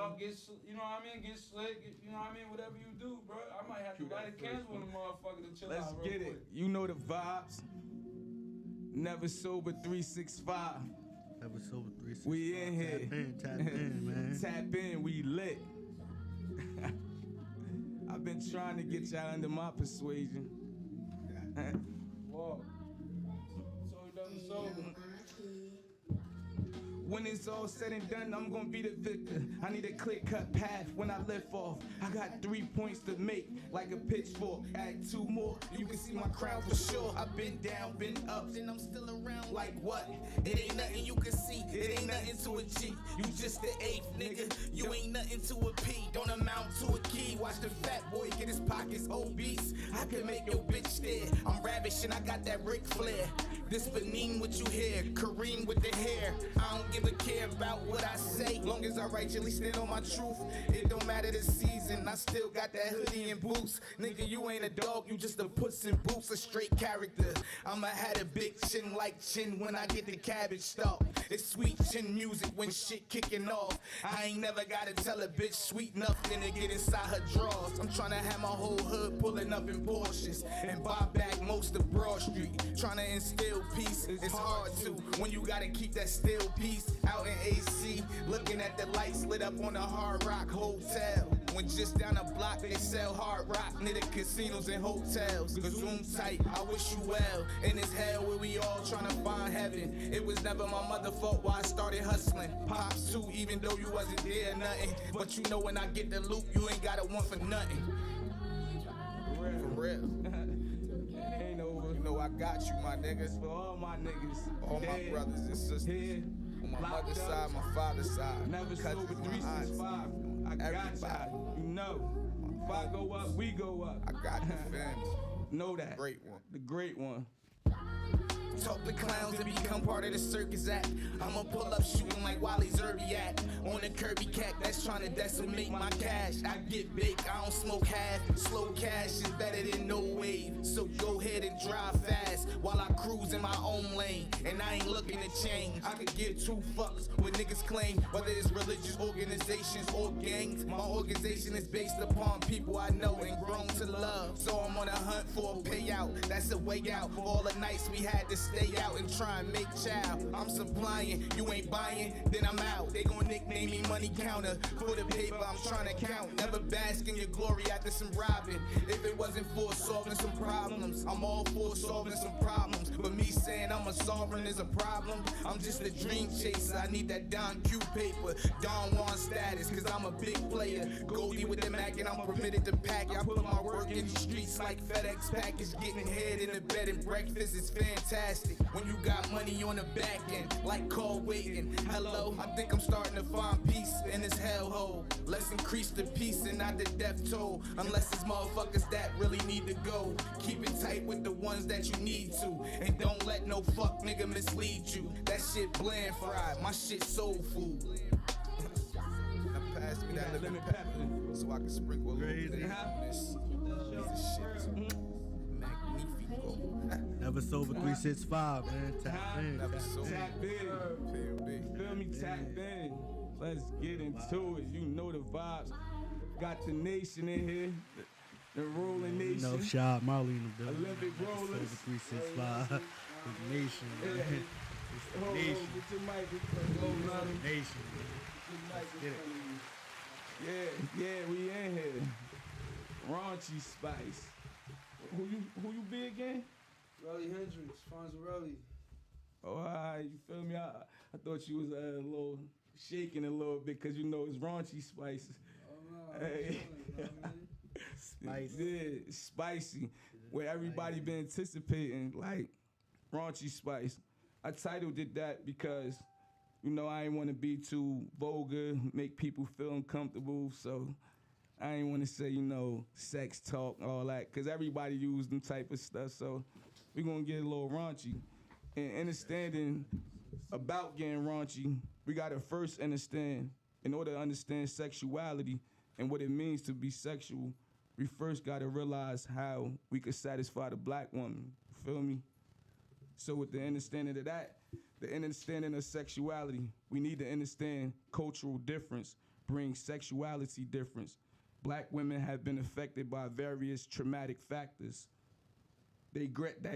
out, get you know what I mean, get slick, you know what I mean, whatever you do, bro. I might have to light a candle in the motherfucker to chill out real quick. Let's get it. You know the vibes. Nevasoba 365. Nevasoba 365. We in here. Tap in, man. Tap in, we lit. I've been trying to get y'all under my persuasion. Whoa. So he doesn't sober. When it's all said and done, I'm gonna be the victor. I need a clear-cut path when I lift off. I got 3 points to make, like a pitchfork. Add 2 more, you can see my crown for sure. I've been down, been up, and I'm still around. Like what? It ain't nothing you can see. It ain't nothing to a G. You just the eighth, nigga. You ain't nothing to a P. Don't amount to a key. Watch the fat boy get his pockets obese. I can make your bitch stare. I'm ravish and I got that Ric Flair. This Benin what you hear, Kareem with the hair. I don't give a care about what I say, long as I righteously stand on my truth. It don't matter the season, I still got that hoodie and boots. Nigga, you ain't a dog, you just a puss in boots, a straight character. I'ma have a big chin like chin when I get the cabbage stalk. It's sweet chin music when shit kicking off. I ain't never gotta tell a bitch sweet nothing to get inside her drawers. I'm tryna have my whole hood pulling up in Porsches and buy back most of Broad Street. Tryna instill peace, it's hard to when you gotta keep that still peace. Out in AC, looking at the lights lit up on the Hard Rock Hotel. When just down the block they sell hard rock near the casinos and hotels. Zoom tight, I wish you well. In this hell where we all tryna find heaven. It was never my mother fault why I started hustling. Pops too, even though you wasn't there or nothing. But you know when I get the loot, you ain't gotta want for nothing. For real. It ain't over. You know I got you, my niggas. For all my niggas. All my brothers and sisters. Here. On my mother's side, my father's side. Nevasoba 365. I got y'all. You know. If I go up, we go up. I got the fans. Know that. Great one. The great one. Talk to clowns and become part of the circus act. I'ma pull up shooting like Wally Zerbiak on the Kirby cat that's trying to decimate my cash. I get big, I don't smoke half. Slow cash is better than no wave. So go ahead and drive fast while I cruise in my own lane. And I ain't looking to change. I could give 2 fucks what niggas claim, whether it's religious organizations or gangs. My organization is based upon people I know and grown to love. So I'm on a hunt for a payout. That's a way out for all the nights we had to stay out and try and make child. I'm supplying, you ain't buying, then I'm out. They gon' nickname me money counter for the paper I'm trying to count. Never bask in your glory after some robbing. If it wasn't for solving some problems, I'm all for solving some problems. But me saying I'm a sovereign is a problem. I'm just a dream chaser. I need that Don Q paper, Don Juan status, cause I'm a big player. Goldie with the Mac and I'm permitted to pack. I put my work in the streets like FedEx package. Getting head in the bed and breakfast is fantastic. When you got money on the back end, like call waiting. Hello, I think I'm starting to find peace in this hellhole. Let's increase the peace and not the death toll. Unless it's motherfuckers that really need to go. Keep it tight with the ones that you need to. And don't let no fuck nigga mislead you. That shit bland fried, my shit soul food. Now pass me that lemon pepper so I can sprinkle a little bit of this. Piece of shit. Magnifico. Nevasoba 365, man. Tap in. Tap in. Feel me? Tap in. Let's get into it. You know the vibes. Got the nation in here. The rolling nation. No shot, Marley in the building. Olympic rollers. Nevasoba 365. The nation, man. It's the nation. Get your mic. Nation, man. Yeah, we in here. Raunchy Spice. Who you be again? Relly Hendrix, Fonzarelli. Oh, alright, you feel me? I thought you was a little shaking a little bit because you know it's Raunchy Spice. Oh no, Hey. Spicy. Yeah, spicy. Where everybody been anticipating, like Raunchy Spice. I titled it that because, you know, I ain't want to be too vulgar, make people feel uncomfortable, so I ain't want to say, you know, sex talk, all that, because everybody use them type of stuff, so we're going to get a little raunchy. And understanding about getting raunchy, we got to first understand, in order to understand sexuality and what it means to be sexual, we first got to realize how we could satisfy the black woman, you feel me? So with the understanding of that, the understanding of sexuality, we need to understand cultural difference brings sexuality difference. Black women have been affected by various traumatic factors that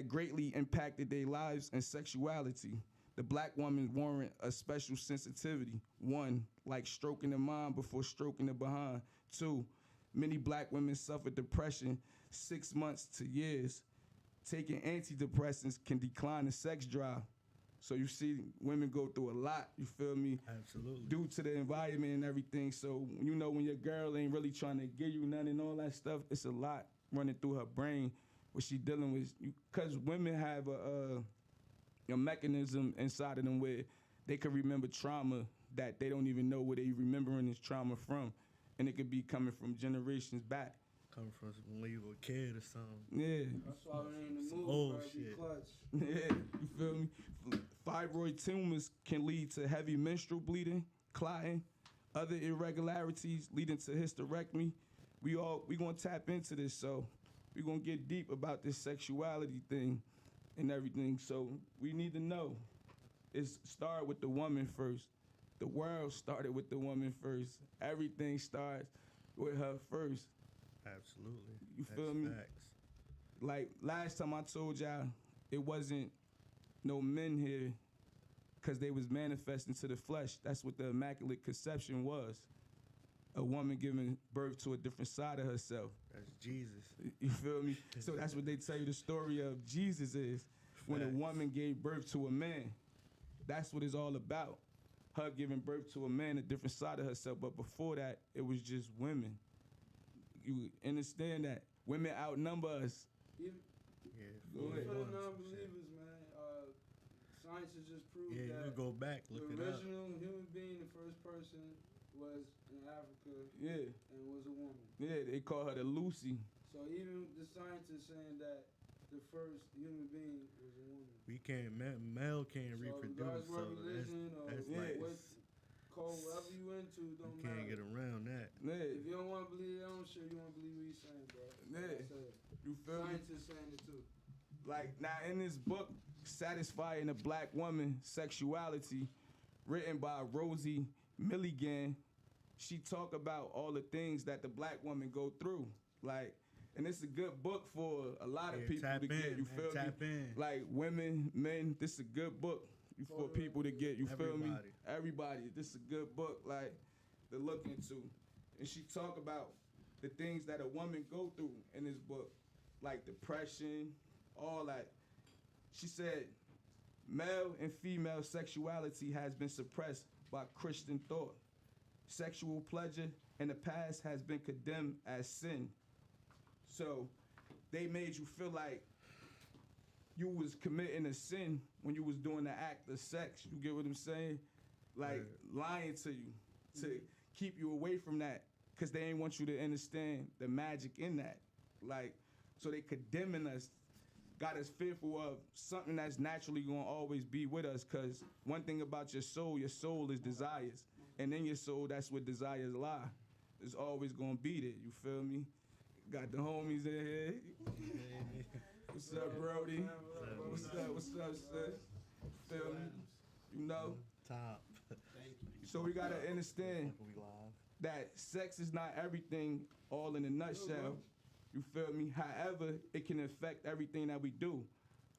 greatly impacted their lives and sexuality. The black woman warrant a special sensitivity. One, like stroking the mind before stroking the behind. Two, many black women suffer depression 6 months to years. Taking antidepressants can decline the sex drive. So you see women go through a lot, you feel me? Absolutely. Due to the environment and everything. So, you know, when your girl ain't really trying to give you nothing and all that stuff, it's a lot running through her brain, what she dealing with. Because women have a mechanism inside of them where they can remember trauma that they don't even know where they remembering this trauma from. And it could be coming from generations back. Coming from when you were a kid or something. Yeah. That's why we ain't in the mood, old bro. Be shit. clutch. Yeah, you feel me? Fibroid tumors can lead to heavy menstrual bleeding, clotting, other irregularities leading to hysterectomy. We gonna tap into this, so we gonna get deep about this sexuality thing and everything. So we need to know. It started with the woman first. The world started with the woman first. Everything starts with her first. Absolutely. You That's feel me? Facts. Like last time I told y'all, it wasn't no men here because they was manifesting to the flesh. That's what the Immaculate Conception was. A woman giving birth to a different side of herself. That's Jesus. You feel me? So that's what they tell you the story of Jesus is. When a Facts. woman gave birth to a man. That's what it's all about. Her giving birth to a man, a different side of herself. But before that, it was just women. You understand that? Women outnumber us. Even, Yeah. Go ahead. even for the 41%. non-believers, man, science has just proved Yeah, you that can go back, the look it up. original human being, the first person, was in Africa Yeah. and was a woman. Yeah, they call her the Lucy. So even the scientists saying that the first human being was a woman. We can't, male can't So reproduce, regardless so what religion or that's Yeah. like, what code, whatever you into, you don't can't matter. get around that. Yeah. If you don't want to believe your own shit, you want to believe what he's saying, bro. Yeah. Like I said, You feel me? scientists saying it too. Like now in this book, Satisfying a Black Woman Sexuality, written by Rosie Milligan, she talk about all the things that the black woman go through. Like, and it's a good book for a lot of Yeah, people tap to get, in, you man, feel tap me? in. Like women, men, this is a good book for people to get, you feel me? Everybody. Everybody, this is a good book, like, to look into. And she talk about the things that a woman go through in this book, like depression, all that. She said, male and female sexuality has been suppressed by Christian thought. Sexual pleasure in the past has been condemned as sin. So they made you feel like you was committing a sin when you was doing the act of sex. You get what I'm saying? Like lying to you to keep you away from that because they ain't want you to understand the magic in that. Like, so they condemning us, got us fearful of something that's naturally gonna always be with us, because one thing about your soul is desires. And in your soul, that's where desires lie. It's always gonna be there, you feel me? Got the homies in here. What's up, Brody? What's up, sis? Feel me? You know? Top. So we gotta understand We live. that sex is not everything all in a nutshell. You feel me? However, it can affect everything that we do.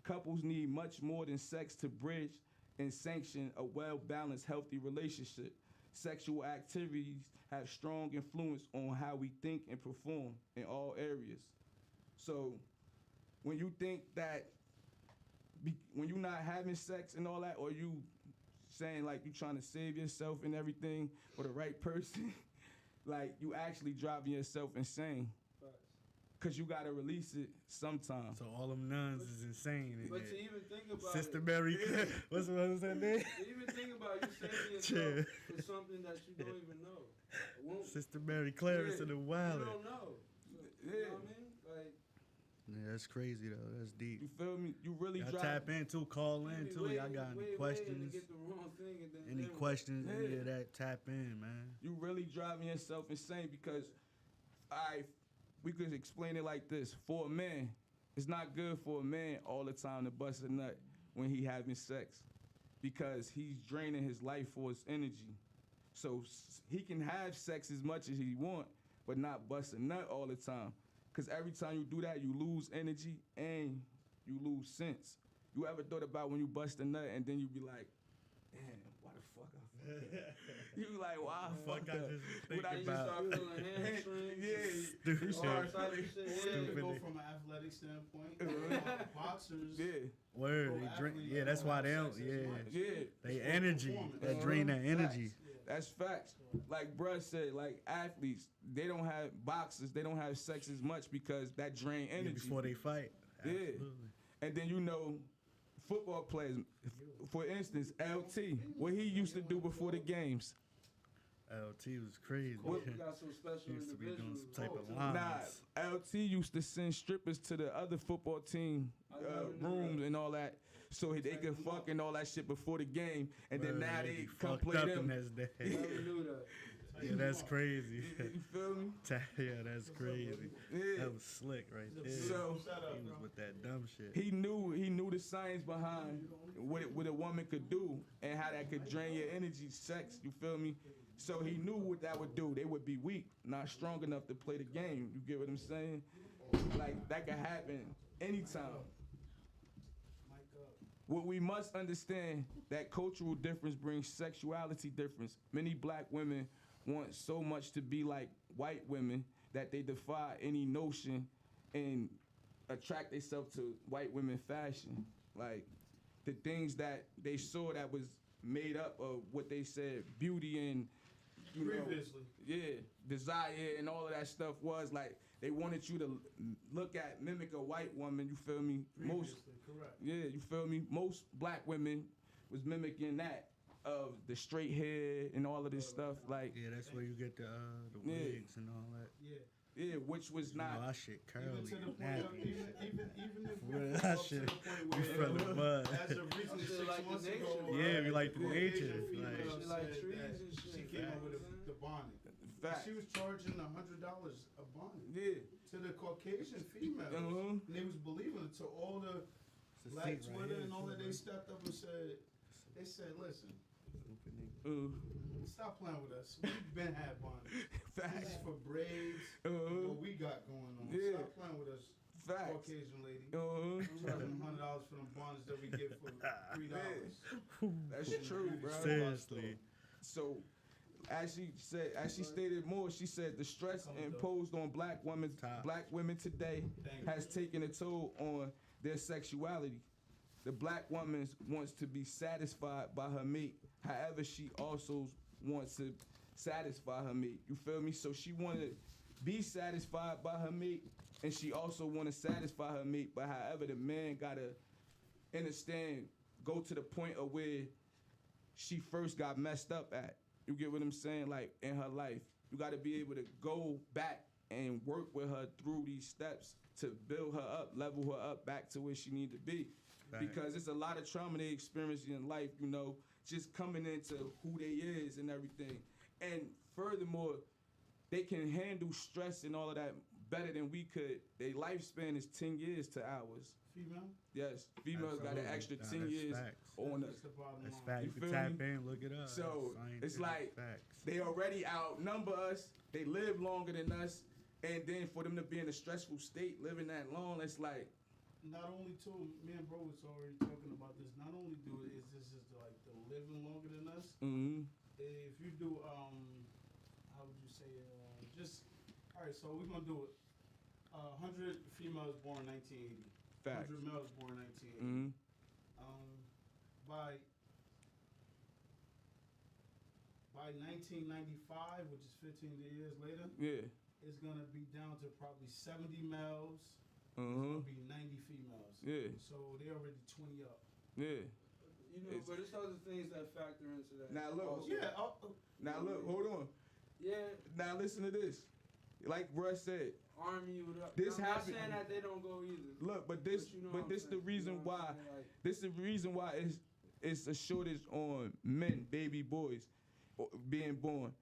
Couples need much more than sex to bridge and sanction a well-balanced, healthy relationship. Sexual activities have strong influence on how we think and perform in all areas. So when you think that, when you're not having sex and all that, or you saying like you trying to save yourself and everything for the right person, like you actually driving yourself insane. Cause you gotta release it sometime. So all them nuns is insane. In But there. to even think about Sister it, Mary, what's that name? to even think about you saving yourself for something that you don't even know. A woman- Sister Mary Clarence and the You Wilder. don't know. So, Yeah. You know what I mean? Like, Yeah, that's crazy though. That's deep. You feel me? You really Y'all drive. tap in too, call in you too. be Y'all got any waiting questions? to get the wrong thing and then Any then- questions? Any Yeah. of that? Tap in, man. You really driving yourself insane because we could explain it like this. For a man, it's not good for a man all the time to bust a nut when he having sex because he's draining his life force energy. So he can have sex as much as he want, but not bust a nut all the time. Cause every time you do that, you lose energy and you lose sense. You ever thought about when you bust a nut and then you be like, damn, why the fuck I fucked up? You be like, why I fucked I up? just think When I You used to about- start feeling hamstrings. Yeah, Stupid all shit. type of shit. Or Stupid. you could go from an athletic standpoint. Boxers. yeah, Word, pro they drink. athletes Yeah, that's don't why have they don't. sex as Yeah, much. yeah. they for energy. performance. That drain that energy. That's facts. Like bruh said, like athletes, they don't have boxers, they don't have sex as much because that drain Yeah, energy. before they fight. Yeah. Absolutely. And then you know, football players, for instance, LT, what he used to do before the games. LT was crazy. We got some special Used to be doing individuals. some type of too. lines. Nah, LT used to send strippers to the other football team I never knew rooms that. and all that, so they could fuck and all that shit before the game, and then Word, now be they come fucked play up the them. next day. Never knew that. Yeah, that's crazy. You feel me? Yeah, that's crazy. Yeah. That was slick right there. So He was with that dumb shit. he knew the science behind what a woman could do and how that could drain your energy, sex. You feel me? So he knew what that would do. They would be weak, not strong enough to play the game. You get what I'm saying? Like that could happen anytime. What we must understand that cultural difference brings sexuality difference. Many black women want so much to be like white women that they defy any notion and attract themselves to white women fashion. Like the things that they saw that was made up of what they said beauty and Previously. yeah, desire and all of that stuff was like they wanted you to look at, mimic a white woman, you feel me? Most Previously, correct. yeah, you feel me? Most black women was mimicking that of the straight hair and all of this stuff. Like, Yeah, that's where you get the Yeah. wigs and all that. Yeah. yeah, which was You know, not. our shit curly Even to the and point of, nappy. even if Well, we that go up to shit, the point we where, from the mud. as of recently Shit 6 like the months ago, nature. Yeah, we like the a nature, Asian female like- Shit like said trees that and shit. she came up with the bonnet. Fact. She was charging $100 a bonnet Yeah. to the Caucasian females, Uh-huh. and they was believing it. To all the It's a Black seat right Twitter here, and all too, that, they right? stepped up and said, they said, listen, Stupid nigga. stop playing with us. We've been had bonnets. This Facts. is for braids. Uh-huh. What we got going on. Yeah. Stop playing with us, Facts. Caucasian lady. Uh-huh. Charging $100 for them bonnets that we get for $3. That's true, bro. Seriously. So, as she stated more, she said the stress imposed on black women today has taken a toll on their sexuality. The black woman wants to be satisfied by her mate. However, she also wants to satisfy her mate. You feel me? So she want to be satisfied by her mate, and she also want to satisfy her mate. But however, the man gotta understand, go to the point of where she first got messed up at. You get what I'm saying? Like in her life, you got to be able to go back and work with her through these steps to build her up, level her up back to where she need to be. Right. Because it's a lot of trauma they experience in life, you know, just coming into who they is and everything. And furthermore, they can handle stress and all of that better than we could. Their lifespan is 10 years to ours. Female? Yes, females got an Absolutely. extra Nah, 10 that's years facts. on That's us. the bottom That's line. fact. You You can feel tap me? in, look it up. So, That's it's scientific like facts. they already outnumber us. They live longer than us. And then for them to be in a stressful state, living that long, it's like, Not only too, me and bro was already talking about this. Not only do it, is this is like the living longer than us. If you do, how would you say, just, all right. So we're gonna do it. 100 females born 1980. facts. 100 males born 1980. By 1995, which is 15 years later, Yeah. it's gonna be down to probably 70 males. It's Uh-huh. gonna be 90 females. Yeah. So they're already 20 up. Yeah. You know, but it's other things that factor into that. Now look. Also. Yeah. Now look, hold on. Yeah, Now listen to this. Like Russ said, arm you with up. This I'm happened- not saying that they don't go either. look, but this you know what I'm the saying. reason You know what why I'm saying? Like, this is the reason why it's a shortage on men, baby boys being born.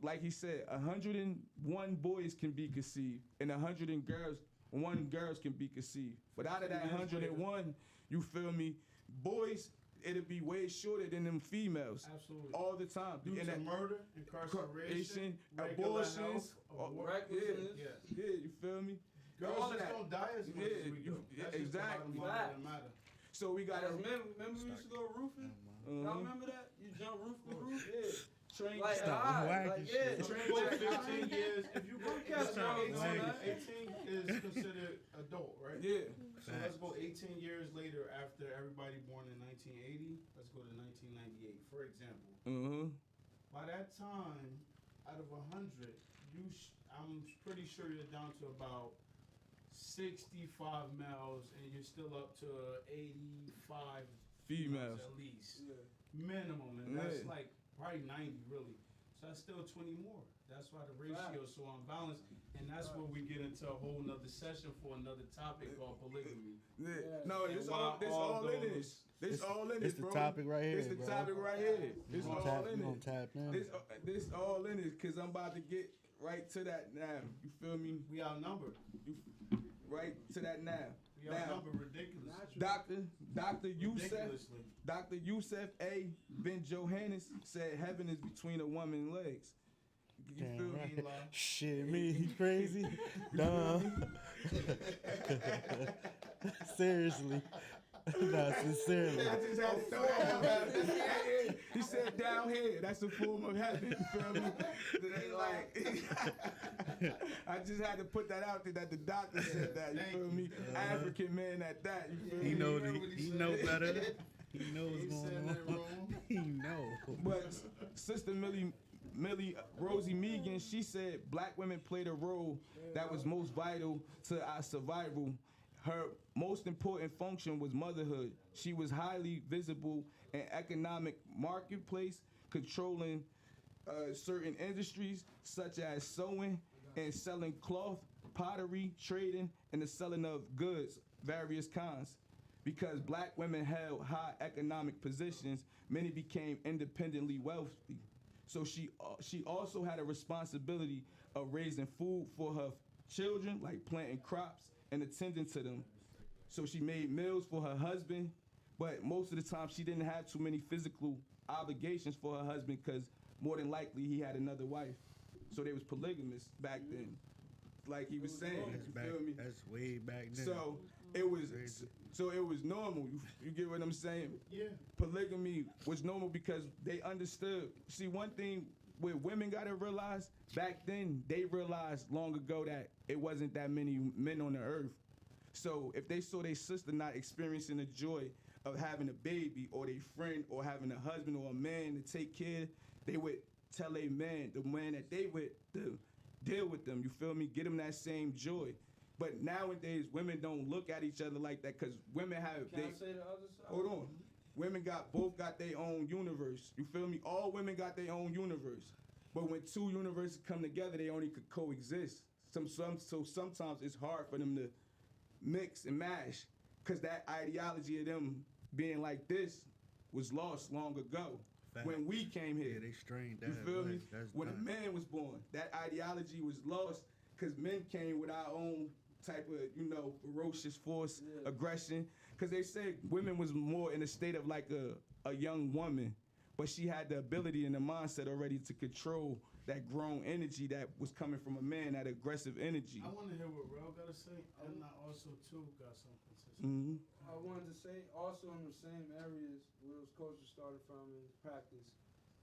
like he said, 101 boys can be conceived, and 1 girls can be conceived. But out of that 101, you feel me? Boys, it'll be way shorter than them females. Absolutely. All the time. Due And to that murder, incarceration, regular abortions, health, recklessness. yeah. yeah, you feel me? Girls All just that. don't die as much as we do. Yeah, That's just the exactly. bottom line of the matter. So we gotta Remember we used to go roofing? Y'all remember that? You jump roof to roof? Yeah. train Like, Stop high, whacking like, shit. yeah. Train for 15 years. If you go Catch it's y'all not doing 18, that. 18 is considered adult, right? Yeah. So let's go 18 years later after everybody born in 1980. Let's go to 1998, for example. Mm-hmm. By that time, out of 100, I'm pretty sure you're down to about 65 males, and you're still up to 85 Females. at least. Yeah. Minimum, and that's Yeah. like probably 90 really. So that's still 20 more. That's why the ratio is so unbalanced, and that's where we get into a whole nother session for another topic called polygamy. Yeah. Yeah. No, And this why all all in those- this. This all in It's this, the bro. topic right here, This the bro. topic right here. You This gonna all tap, in you gonna it. tap in? This all in it, cause I'm about to get right to that now. You feel me? We outnumbered. Right to that now. We Now, outnumbered ridiculously. Dr. Youssef, Ridiculously. Dr. Youssef A. Ben Johannes said heaven is between a woman's legs. You Damn feel right. me? Shit, me, he crazy? Dumb. Seriously. No, sincerely. I just had to throw that out. He said down here, that's a form of heaven. You feel me? It ain't like I just had to put that out there that the doctor said that. You feel me? African man at that. You feel me? He knows heard what he he said. know better. He knows He what's said going that on. wrong. He know. But Sister Millie Rosie Megan, she said black women played a role that was most vital to our survival. Her most important function was motherhood. She was highly visible in economic marketplace, controlling certain industries such as sewing and selling cloth, pottery, trading, and the selling of goods, various kinds. Because black women held high economic positions, many became independently wealthy. So she also had a responsibility of raising food for her children, like planting crops and attending to them. So she made meals for her husband, but most of the time she didn't have too many physical obligations for her husband because more than likely he had another wife. So they was polygamous back then, like he was saying. That's You back. feel me? That's way back then. So it was normal. You get what I'm saying? Yeah. Polygamy was normal because they understood. See, one thing where women gotta realize, back then they realized long ago that it wasn't that many men on the earth. So if they saw their sister not experiencing the joy of having a baby or their friend or having a husband or a man to take care, they would tell a man, the man that they with, to deal with them. You feel me? Get them that same joy. But nowadays, women don't look at each other like that because women have. Can I say the other side? Hold on. Women both got their own universe. You feel me? All women got their own universe. But when two universes come together, they only could coexist. So sometimes it's hard for them to mix and mash because that ideology of them being like this was lost long ago. Fact. When we came here. Yeah, they strained that. You feel me? That's When done. a man was born, that ideology was lost because men came with our own type of, ferocious force, aggression. Because they say women was more in a state of like a young woman, but she had the ability and the mindset already to control that grown energy that was coming from a man, that aggressive energy. I want to hear what Rel got to say, and I also too got something to say. Mm-hmm. I wanted to say also in the same areas where those cultures started from in practice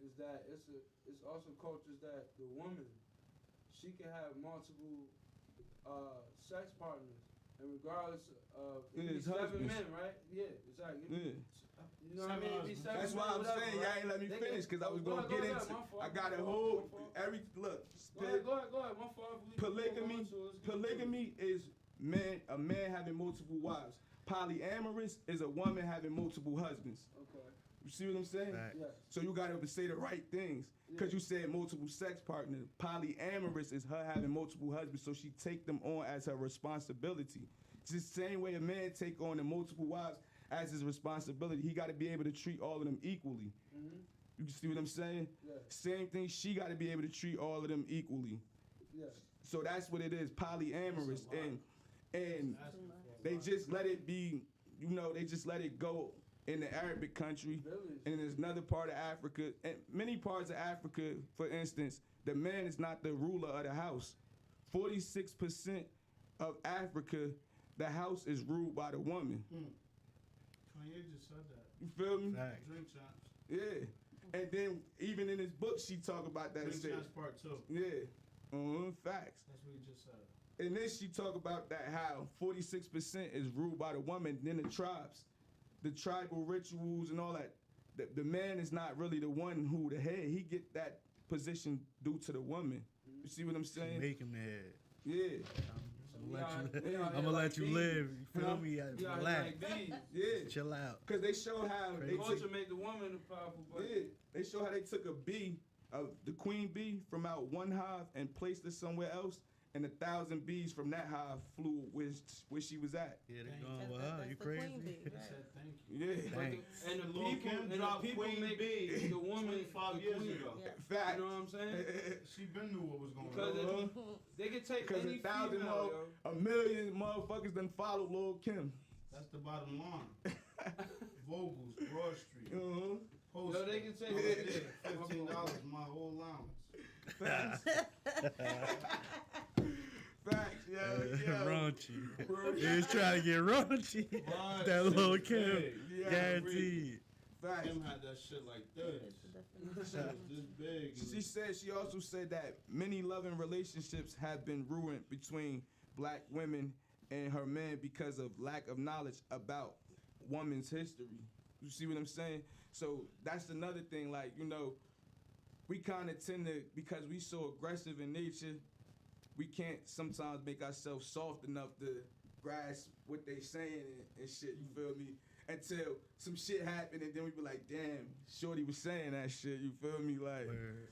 is that it's also cultures that the woman, she can have multiple sex partners, and regardless of it Yeah, be it's 7 husbands. men, right? Yeah, exactly. Yeah. You know what I mean? It be 7 That's men, why I'm whatever, saying right? y'all ain't let me They finish because I was go gonna ahead, get go ahead, into. my fault, I got my a fault, whole my fault. every look. Go ahead, my fault. Polygamy is a man having multiple wives. Polyamorous is a woman having multiple husbands. Okay. You see what I'm saying? Fact. Yes. So you gotta say the right things. Cause Yeah. you said multiple sex partners. Polyamorous is her having multiple husbands, so she take them on as her responsibility. It's the same way a man take on the multiple wives as his responsibility. He gotta be able to treat all of them equally. Mm-hmm. You see what I'm saying? Yeah. Same thing, she gotta be able to treat all of them equally. Yes. So that's what it is, polyamorous. That's a lot. And Asking for a they lot. just let it be, they just let it go in the Arabic country, Village. and there's another part of Africa, and many parts of Africa, for instance, the man is not the ruler of the house. 46% of Africa, the house is ruled by the woman. Kanye just said that. You feel me? Facts. Drink champs. Yeah. And then even in his book, she talk about that Drink shit. champs part 2. Yeah. Facts. That's what he just said. And then she talk about that how 46% is ruled by the woman. Then the tribes, the tribal rituals and all that. The man is not really the one who the head. He get that position due to the woman. You see what I'm saying? Make him the head. Yeah. I'm gonna let you live. You feel me? Relax. Like these. Yeah. Chill out. Cause they show how they Culture took, make the woman powerful, but yeah, they show how they took a bee, the queen bee from out one hive and placed it somewhere else, and 1,000 bees from that hive flew where she was at. Yeah, they Thank going That's- with that's her. You the queen crazy? bee, He right. said thank you. Yeah. Thanks. and the Lil' people Kim and the dropped people Queen make Bee the woman 25 the years queen. ago. Yeah. Fact. You know what I'm saying? She been knew what was going Because on. they can take Because any 1,000 female, yo. a million motherfuckers done followed Lil' Kim. That's the bottom line. Vogels, Broad Street. Post. Yo, they can take $15, my whole allowance. Facts. Facts, yo. Raunchy. Bro, He was trying to get raunchy. But That shit little was Kim. big. Yeah, Guaranteed. Facts. Kim had that shit like this. That's the definition. This big. She also said that many loving relationships have been ruined between black women and her men because of lack of knowledge about woman's history. You see what I'm saying? So that's another thing, like, you know, we kind of tend to, because we so aggressive in nature, we can't sometimes make ourselves soft enough to grasp what they saying and shit, you feel me? Until some shit happened and then we be like, damn, Shorty was saying that shit, you feel me? Like, Word.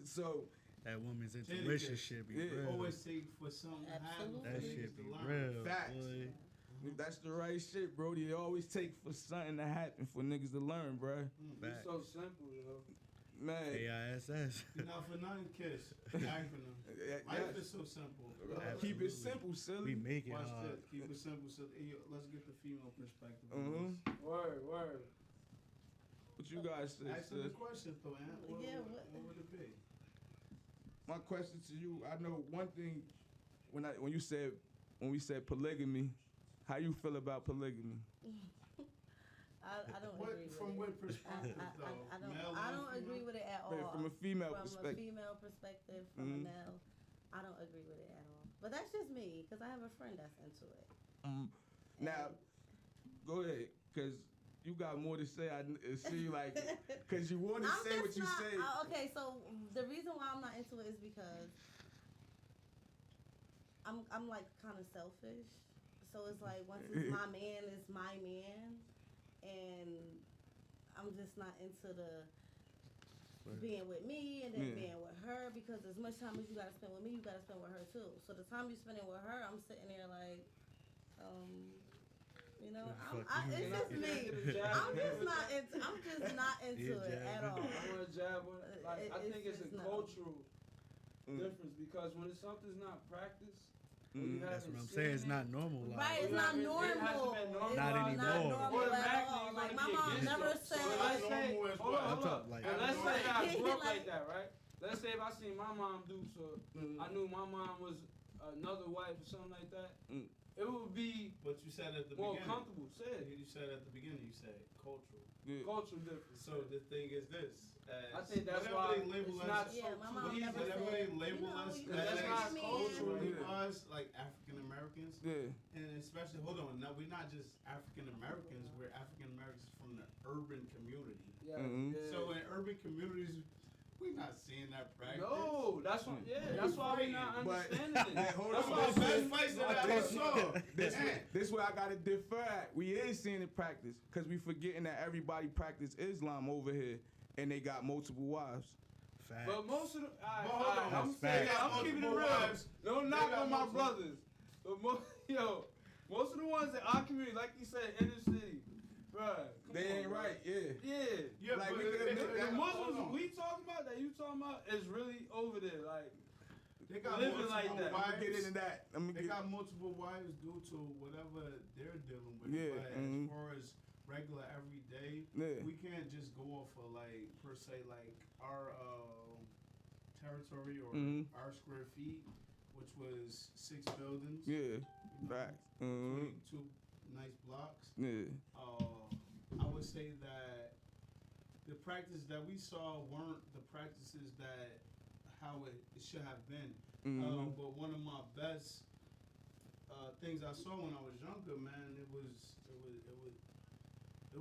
so, That woman's Titty intuition kiss. shit be Yeah. real. Always take for something to happen. Absolutely. That for shit niggas be to learn. real. Facts. Boy. that's the right shit, bro. They always take for something to happen for niggas to learn, bro. It's Facts. so simple, yo. Man, AISS. Not for nothing, kiss. Acronym. yeah, Life is so simple. keep Absolutely. it simple, We silly. make it Watch hard. this. Keep it simple. So, hey, yo, let's get the female perspective. Mhm. Word. What you guys say, Ask them the sis? question, though, Aunt. What, Yeah, what, what- what would it be? My question to you, I know one thing when we said polygamy, how you feel about polygamy? I don't What, agree with from it. what perspective, though? Male I and don't female? agree with it at all. Wait, from a female From perspective. a female perspective, from Mhm. a male, I don't agree with it at all. But that's just me, because I have a friend that's into it. Now, go ahead, cause you got more to say. I see, like, cause you want to I'm say just what you not, say. okay, so the reason why I'm not into it is because I'm like kind of selfish. So it's like once it's my man, it's my man, and I'm just not into the being with me and then Yeah. being with her, because as much time as you gotta spend with me, you gotta spend with her too. So the time you spending with her, I'm sitting there like, you know, What the fuck you it's mean? just me. I'm just not into Yeah, it at jab. all. I want to jab on it. Like, I think it's a no. cultural Mm. difference because when it's something's not practiced, or Mm. you That's haven't what I'm seen saying. It's it, not normalized. Right, it's Yeah, not it normal. hasn't been It's normalized. Not not anymore. normal at Automatically, all. you're Like gonna my be mom against never it. So said. let's say, Normal is hold what? on, I'm hold talking on. like- And let's say I grew up Like- like that, right? Let's say if I seen my mom do so, I knew my mom was another wife or something like that. Mm. It would be What you said at the more beginning. comfortable. Say it. You said at the beginning, you said cultural. Yeah. Cultural difference. So the thing is this. I think that's whatever why they label it's us, not Yeah, so my too mom easy. never whatever said, they label you know, us you can as just be culturally me. us, like African Americans, Yeah. and especially, hold on, now we're not just African Americans, we're African Americans from the urban community. Yeah, Mhm. yeah. So in urban communities, we're not seeing that practice. No, that's why. Yeah, that's why we're not But- understanding it. Hold That's on. why That's the best fights that I ever saw. This where I gotta defer at. We is seeing it practice, cause we forgetting that everybody practice Islam over here, and they got multiple wives. Facts. But most of the, hold on. I'm That's saying, facts. I'm keeping it Multiple real. wives. No They knock got on my multiple- brothers. But most of the ones in our community, like you said, inner city, bruh. They ain't right, yeah. Yeah. Yeah, Like, but we could admit The that. Muslims hold on. we talking about, that you talking about, is really over there. Like, They got living multiple like that. I'm gonna wives. get into that. I'm They gonna get. got multiple wives due to whatever they're dealing with. Yeah, But mhm. as far as regular everyday, Yeah. we can't just go off of like per se like our territory or our square feet, which was 6 buildings. Yeah. You know, Facts. Mm-hmm. two nice blocks. Yeah. I would say that the practice that we saw weren't the practices that how it should have been. But one of my best things I saw when I was younger, man, it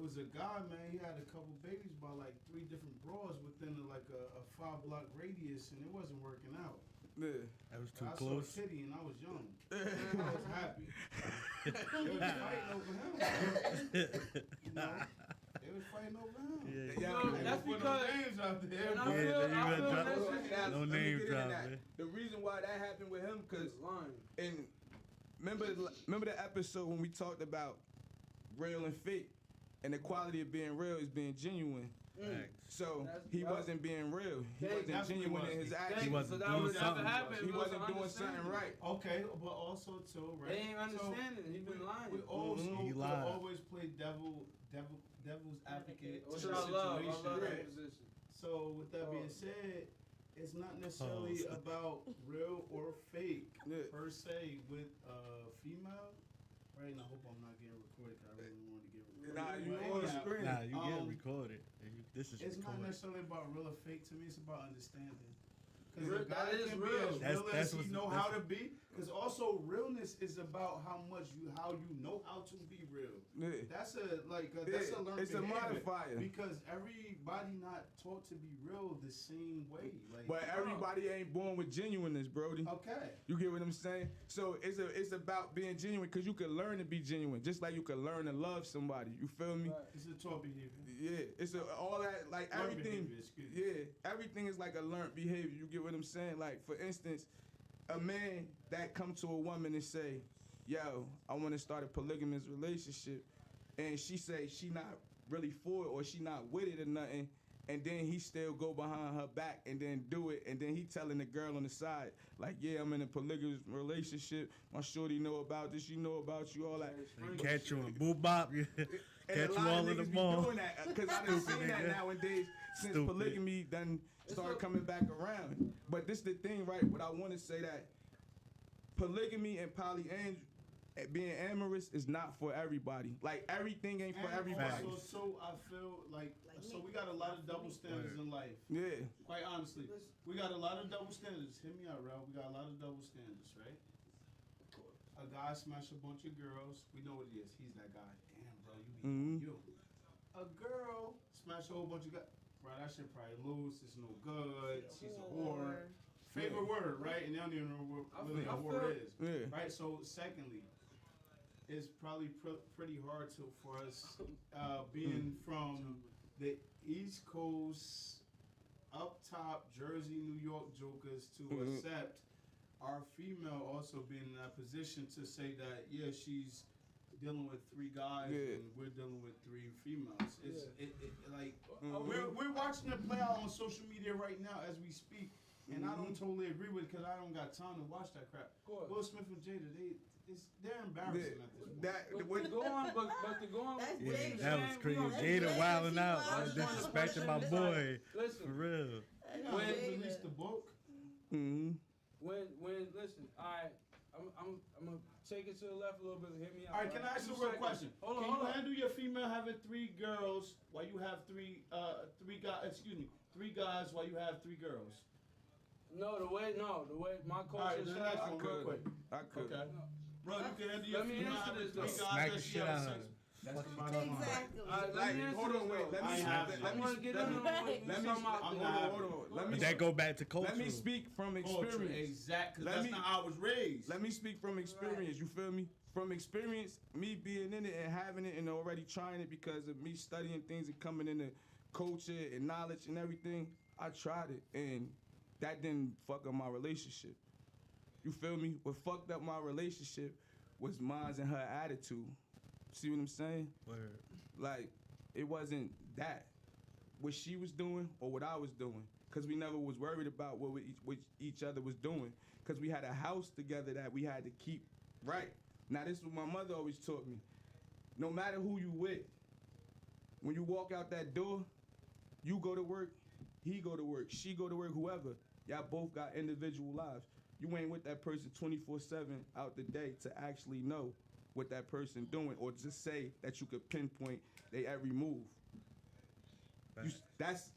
was a guy, man. He had a couple babies by like 3 different bras within like a 5-block radius, and it wasn't working out. Yeah. That was too I close. saw titty and I was young. I was happy. They was fighting over him. You know? They was fighting over him. Yeah. No, that's Put because. no names out there. And I but- feel, then you I gotta feel drop- that's Now, No let me name get into drop, that. man. The reason why that happened with him, cause It's lying. and remember the episode when we talked about real and fake, and the quality of being real is being genuine. Facts. So That's- he yup. wasn't being real. He Thank- wasn't genuine in his actions. He wasn't so that doing was something. never happened. He It wasn't doing understanding. something right. Okay, but also too, right? They ain't So, understanding. He been lying. We also He could lied. always play devil's advocate Which to I the love. I situation, love that right? position. So with that being said, it's not necessarily Pause. about real or fake Yeah. per se with a female, right? And I hope I'm not getting recorded because I really want to get recorded. Nah, you But on the anyhow, screen. Nah, you getting Um, recorded. This is It's not recorded. necessarily about real or fake. To me, it's about understanding. Real- Because a guy that is can real. be as That's- real that's as he what's- know that's- how to be. Because also realness is about how you know how to be real. Yeah. That's a learned It's a behavior. modifier. Because everybody not taught to be real the same way. Like, But everybody ain't born with genuineness, Brody. Okay. You get what I'm saying? So it's about being genuine, because you can learn to be genuine, just like you can learn to love somebody. You feel me? Right. It's a taught behavior. Yeah, it's all that, like Learned everything. behavior, excuse me. Yeah, everything is like a learned behavior. You get what I'm saying? Like, for instance, a man that come to a woman and say, "Yo, I want to start a polygamous relationship," and she say she not really for it or she not with it or nothing, and then he still go behind her back and then do it, and then he telling the girl on the side like, "Yeah, I'm in a polygamous relationship. My shorty know about this. You know about you, all that." They catch you on boo bop. You And catch a you lot all of in the niggas be mall. doing that, because I done seen that nigga. nowadays since Stupid. polygamy done started coming back around. But this the thing, right? What I want to say that polygamy and polyandry, being amorous, is not for everybody. Like, everything ain't for And everybody. also, so I feel like so we got a lot of double standards in life. Yeah. Quite honestly, we got a lot of double standards. Hear me out, Ralph. We got a lot of double standards, right? A guy smash a bunch of girls. We know what he is. He's that guy. Damn, bro, you be Mhm. you. A girl smash a whole bunch of guys. Bro, that shit probably loose. It's no good. She's a whore. Favorite word, right? And they don't even know what really a whore is. Yeah. Right. So, secondly, it's probably pretty hard for us being from the East Coast, up top, Jersey, New York jokers to accept our female also being in that position to say that, yeah, she's dealing with 3 guys Yeah. and we're dealing with 3 females. It's like Mhm. we're watching it play out on social media right now as we speak, and I don't totally agree with it because I don't got time to watch that crap. course. Will Smith and Jada, they're embarrassing at this point. That But what, to go on, but to go on. That's Yeah, Jada. that was Man, crazy. we don't- Jada wilding out, She wilding out. disrespecting my boy. For Listen, real. You know, When- they released the book. Mhm. when listen, I'm gonna take it to the left a little bit. Hear me out. All right, can I ask you a real question? Hold on, Can hold you on. handle your female having 3 girls while you have 3 guys? Excuse me, 3 guys while you have 3 girls. No, the way my All right, culture the is next I one, real could. quick. I could. Okay, bro, you can handle your Let me female answer having this, 3 though. guys Smack the that she shit have out of sex. her. That's the Fuck bottom line. Exactly. All right, let Like, me answer hold this, on, wait. though. Let me I speak- have let it. me I want to get let in me- on Right. what you Let me talking about. I'm hold not on, having hold it. on. Let me But that go back to culture. let me speak from Culture, experience. exact, because Let that's me- not how I was raised. Let me speak from experience. You feel me? From experience, me being in it and having it and already trying it because of me studying things and coming into culture and knowledge and everything. I tried it and that didn't fuck up my relationship. You feel me? What fucked up my relationship was mine's and her attitude. See what I'm saying? Word. Like, it wasn't that. What she was doing or what I was doing. Because we never was worried about what each other was doing. Because we had a house together that we had to keep right. Now, this is what my mother always taught me. No matter who you with, When you walk out that door, you go to work, he go to work, she go to work, whoever. Y'all both got individual lives. You ain't with that person 24/7 out the day to actually know what that person doing, or just say that you could pinpoint they every move. You, that's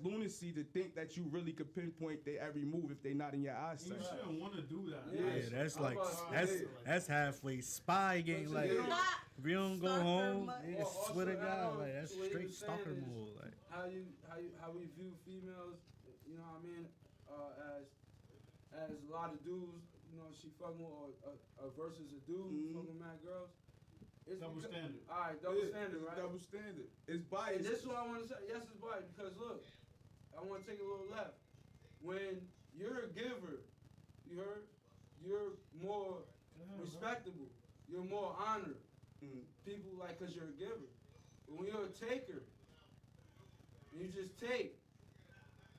lunacy to think that you really could pinpoint their every move if they not in your eyesight. You shouldn't want to do that. Yeah, that's I'm like about to say, that's halfway spy game. But Like you know- if you don't go Stalker home, mode. nigga, Well, swear to also, God, add on like that's to what you straight was saying stalker is mode. Like how we view females, you know what I mean, as a lot of dudes, you know, she fucking with versus a dude fucking mad girls. It's Double standard. All right, double Yeah, standard, it's right? Double standard. It's And biased. this is what I want to say. Yes, it's biased because look, I want to take a little left. When you're a giver, you heard, you're more respectable. You're more honored. People like because you're a giver. But when you're a taker, and you just take,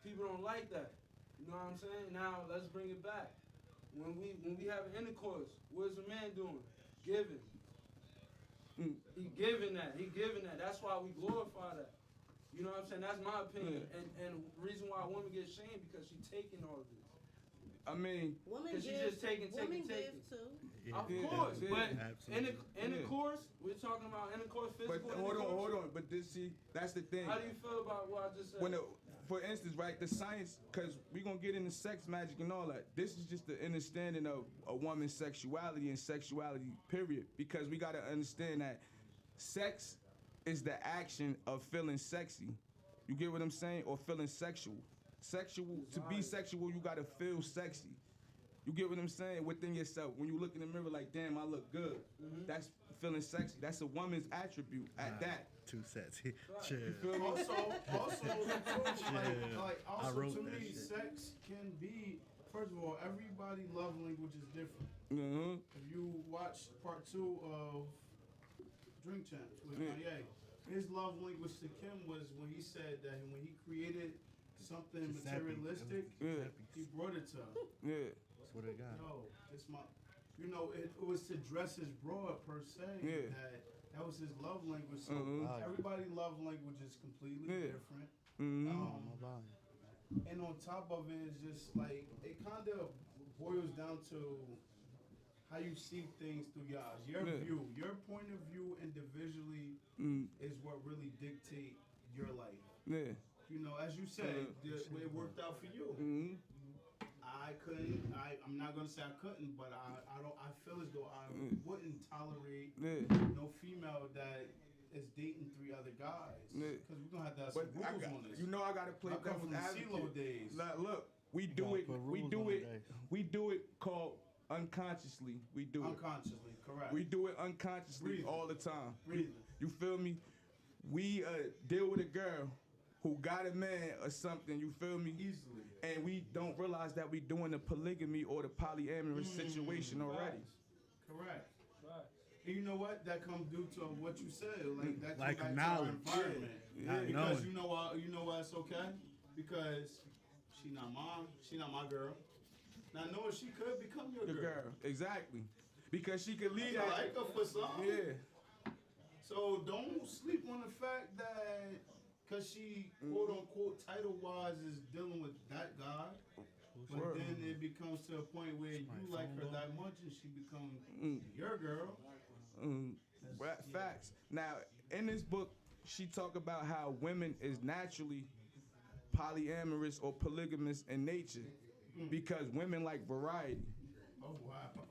people don't like that. You know what I'm saying? Now let's bring it back. When we have intercourse, what's a man doing? Giving. He giving that. He giving that. That's why we glorify that. You know what I'm saying? That's my opinion. And the reason why a woman gets shamed because she's taking all of this. I mean, Women Because she give, just taking. women give Taking. too. yeah, Of Yeah, course, yeah, but absolutely. intercourse, we're talking about intercourse, but physical hold intercourse. on. But this, see, that's the thing. How do you feel about what I just said? When for instance, right, the science, because we're going to get into sex magic and all that. This is just the understanding of a woman's sexuality and sexuality, period. Because we got to understand that sex is the action of feeling sexy. You get what I'm saying? Or feeling sexual. To be sexual, you got to feel sexy. You get what I'm saying? Within yourself. When you look in the mirror like, damn, I look good. That's feeling sexy. That's a woman's attribute at that. Two sets. Chill. You feel me? Also, Yeah, I also wrote to that me, shit. sex can be. First of all, everybody love language is different. Mm-hmm. If you watch part 2 of Drink Champs with Kanye, his love language to Kim was when he said that when he created something Giuseppe. materialistic, Yeah. he brought it to her. Yeah. Swear to God. Yo, it's my, you know, it was to dress his bra per se. Yeah. That was his love language. So Mhm. everybody love language is completely Yeah. different. Mm-hmm. And on top of it, it's just like it kind of boils down to how you see things through your eyes. Your Yeah. view, your point of view individually is what really dictate your life. Yeah. You know, as you said, it worked out for you. Mm-hmm. I'm not gonna say I couldn't, but I feel as though I wouldn't tolerate Yeah. no female that is dating 3 other guys. Yeah. Because we're gonna have to have But some I rules got, on this. you know I gotta play I come devil's from the advocate. CeeLo days. Look, we do gotta it. put We rules do on it. it, We do it called unconsciously. We do it. Unconsciously, correct. We do it unconsciously Breathing. all the time. Breathing. You feel me? We deal with a girl who got a man or something. You feel me? Easily. And we don't realize that we doing the polygamy or the polyamorous situation already. Correct. Right. And you know what? That comes due to what you said. Like that Like comes back knowledge. to our environment. Not Because knowing. you know why it's okay? Because she not my girl. Now knowing she could become your The girl, exactly. Because she could lead You that. like her for something. Yeah. So don't sleep on the fact that because she quote unquote title wise is dealing with that guy. But Word. then it becomes to a point where you my like phone her going? that much and she becomes your girl. Facts. Now, in this book, she talk about how women is naturally polyamorous or polygamous in nature because women like variety. Oh wow.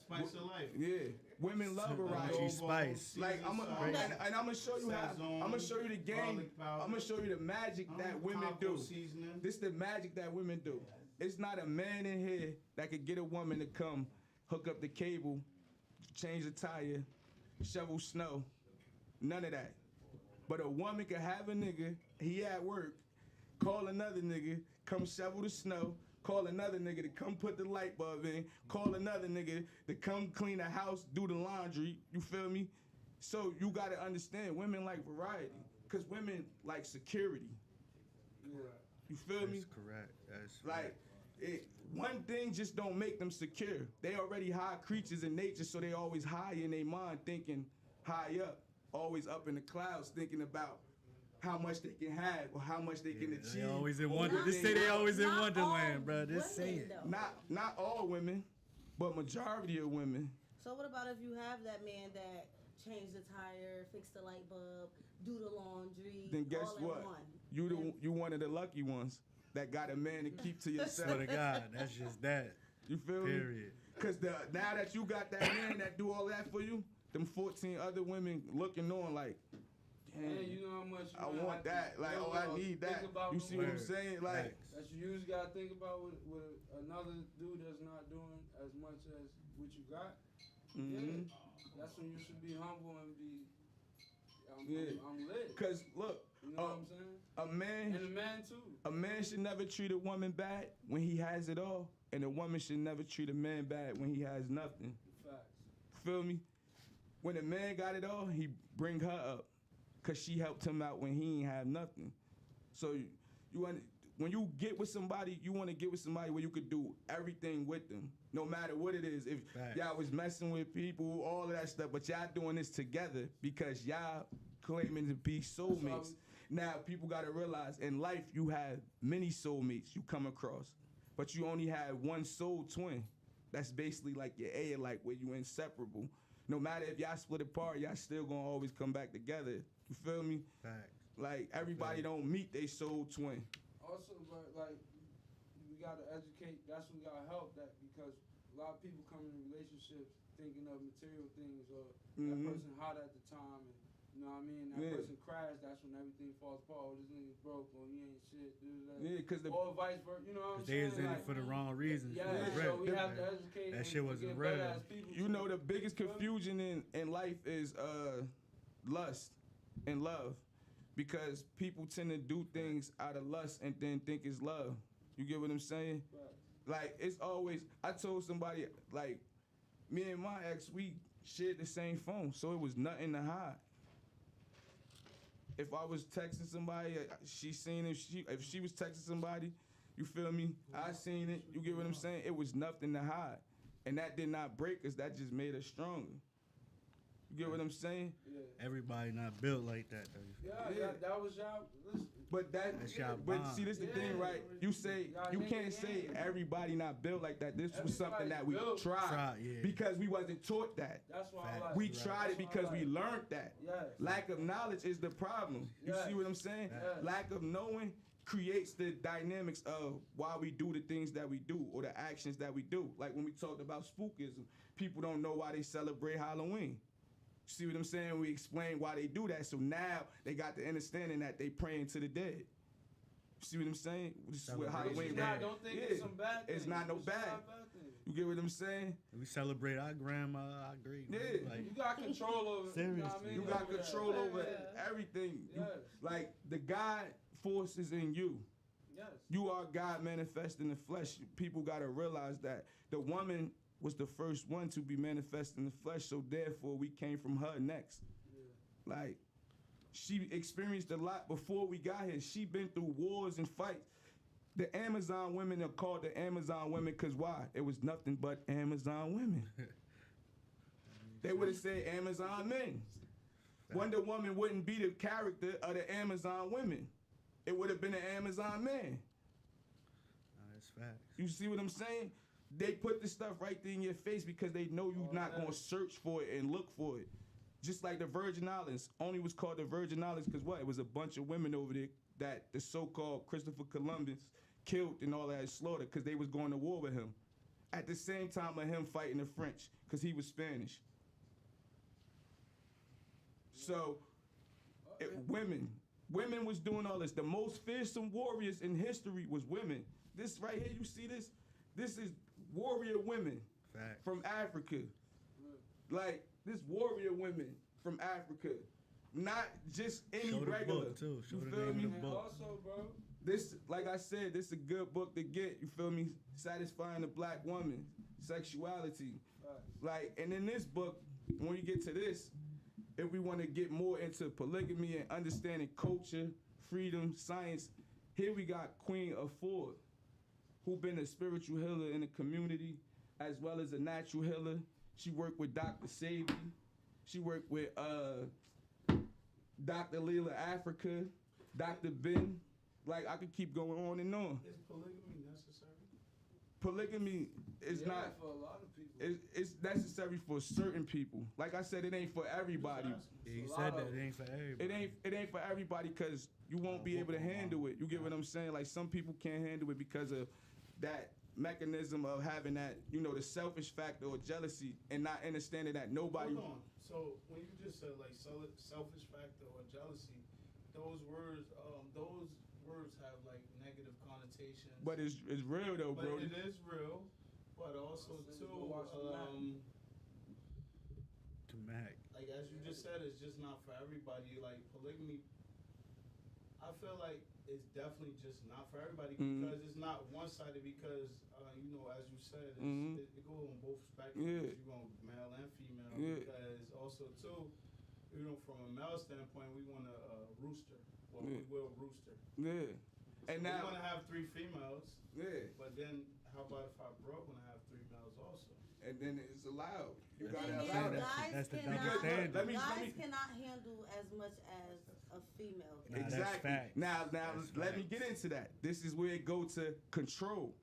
Spice of life. Yeah, women love variety. Raunchy spice. Like I'm gonna show you how. I'm gonna show you the game. Garlic powder. I'm gonna show you the magic that women Taco do. seasoning. This the magic that women do. It's not a man in here that could get a woman to come hook up the cable, change the tire, shovel snow. None of that. But a woman could have a nigga, he at work, call another nigga, come shovel the snow, call another nigga to come put the light bulb in, call another nigga to come clean the house, do the laundry, you feel me? So you gotta understand, women like variety, cause women like security. You feel me? That's correct. That's Like, one thing just don't make them secure. They already high creatures in nature, so they always high in their mind thinking high up. always up in the clouds thinking about how much they can have or how much they can achieve. They always in or Wonder. what Just they say they want. always in Not all Wonderland, bro. Just say women, it. though. Not all women, but majority of women. So what about if you have that man that changed the tire, fixed the light bulb, do the laundry, Then guess all in what? one? You one of the lucky ones that got a man to keep to yourself. Swear to God, that's just that. You feel me? Period. Cause now that you got that man that do all that for you, them 14 other women looking on like, damn, And you know how much you I gonna want have to, that. Like, you know, oh, I need think that. about You the see what I'm Word. saying? Like, Facts. that you usually gotta think about with another dude that's not doing as much as what you got. mhm. Yeah, that's when you should be humble and be. Yeah. I'm lit. Cause look, You know what I'm saying? a man, And a man too. a man should never treat a woman bad when he has it all, and a woman should never treat a man bad when he has nothing. Facts. Feel me? When a man got it all, he bring her up, cause she helped him out when he ain't have nothing. So you want when you get with somebody, you want to get with somebody where you could do everything with them, no matter what it is. If Facts. y'all was messing with people, all of that stuff, but y'all doing this together because y'all claiming to be soulmates. Now people gotta realize in life you have many soulmates you come across, but you only have one soul twin. That's basically like your A, like where you inseparable. No matter if y'all split apart, y'all still gonna always come back together. You feel me? Facts. Like everybody don't meet they soul twin. Also, but like we gotta educate. That's when we gotta help that because a lot of people come in relationships thinking of material things or that Mhm. person hot at the time, and you know what I mean. That Yeah. person crashed. That's when everything falls apart. Oh, this nigga's broke. Or he ain't shit. Yeah, cause the Or vice versa. You know what I'm They saying? was in Like, it for the wrong reasons. yeah, It was so real. we have to educate. That and shit wasn't get better real. as people, you too. know the biggest confusion in life is lust and love, because people tend to do things out of lust and then think it's love. You get what I'm saying? Right. Like it's always. I told somebody like me and my ex we shared the same phone, so it was nothing to hide. If I was texting somebody, she seen it. If she was texting somebody, you feel me? I seen it. You get what I'm saying? It was nothing to hide, and that did not break us. That just made us stronger. You get what I'm saying? Yeah. Everybody not built like that, though. Yeah, that was y'all. Listen, But That's y'all but bond. see, this the thing, Yeah. right? You say Y'all you niggas can't say ain't. everybody not built like that. This was something that we Everybody's tried Tried, yeah. because we wasn't taught that. that's why I Fact. like. We Right. tried it That's because why I we like. learned that. Yes. Lack of knowledge is the problem. You Yes. see what I'm saying? Yes. Lack of knowing creates the dynamics of why we do the things that we do or the actions that we do. Like when we talked about spookism, people don't know why they celebrate Halloween. You see what I'm saying? We explain why they do that, so now they got the understanding that they praying to the dead. You see what I'm saying? This is what Celebration. Halloween. It's not, don't think it's some bad thing. It's not no bad. Thing. You get what I'm saying? We celebrate our grandma, our great grandma. Yeah. Like, You got control over. You know what I Seriously. mean? You got Over that. control over Yeah. everything. Yes. Like the God force is in you. Yes. You are God manifest in the flesh. People gotta realize that the woman was the first one to be manifest in the flesh, so therefore we came from her next. Yeah. Like she experienced a lot before we got here. She been through wars and fights. The Amazon women are called the Amazon women because why? It was nothing but Amazon women. They would have said Amazon men. Wonder Woman wouldn't be the character of the Amazon women. It would have been an Amazon man. that's facts. You see what I'm saying? They put this stuff right there in your face because they know you're not gonna search for it and look for it. Just like the Virgin Islands only was called the Virgin Islands because what? It was a bunch of women over there that the so-called Christopher Columbus killed and all that slaughtered because they was going to war with him. At the same time of him fighting the French because he was Spanish. So women was doing all this. The most fearsome warriors in history was women. This right here, you see this? This is warrior women Facts. from Africa. Like this warrior women from Africa. Not just any Show the regular. book, too. Show You the feel name me? of the And book. also, bro. This, like I said, this is a good book to get. You feel me? Satisfying the black woman, sexuality. Like, and in this book, when you get to this, if we want to get more into polygamy and understanding culture, freedom, science, here we got Queen Afford, who been a spiritual healer in the community, as well as a natural healer. She worked with Dr. Sabi. She worked with Dr. Leela Africa, Dr. Ben. Like, I could keep going on and on. Is polygamy necessary? Polygamy is not. for a lot of people. It's necessary for certain people. Like I said, it ain't for everybody. Yeah, you said that it ain't for everybody. It ain't for everybody because you won't be able to handle it. You get what I'm saying? Like some people can't handle it because of that mechanism of having that, the selfish factor or jealousy and not understanding that nobody. Hold on. So when you just said like selfish factor or jealousy, those words have like negative connotations. But it's real though, But bro. it is real. But also too, To Mac. like as you just said, it's just not for everybody. Like polygamy, I feel like it's definitely just not for everybody because it's not one-sided. Because as you said, it goes on both spectrums. Yeah. You go male and female. Yeah. Because also too, from a male standpoint, we want a rooster. Well, Yeah. we will rooster. Yeah. And So now, we want to have 3 females. yeah. But then, how about if I broke want to have 3 males also? And then it's allowed. You The gotta thing is, allow that. guys That's the cannot, double standard. Let me- guys cannot handle as much as a female can. Nah, that's Exactly. facts. Now, That's let me facts. get into that. This is where it go to control.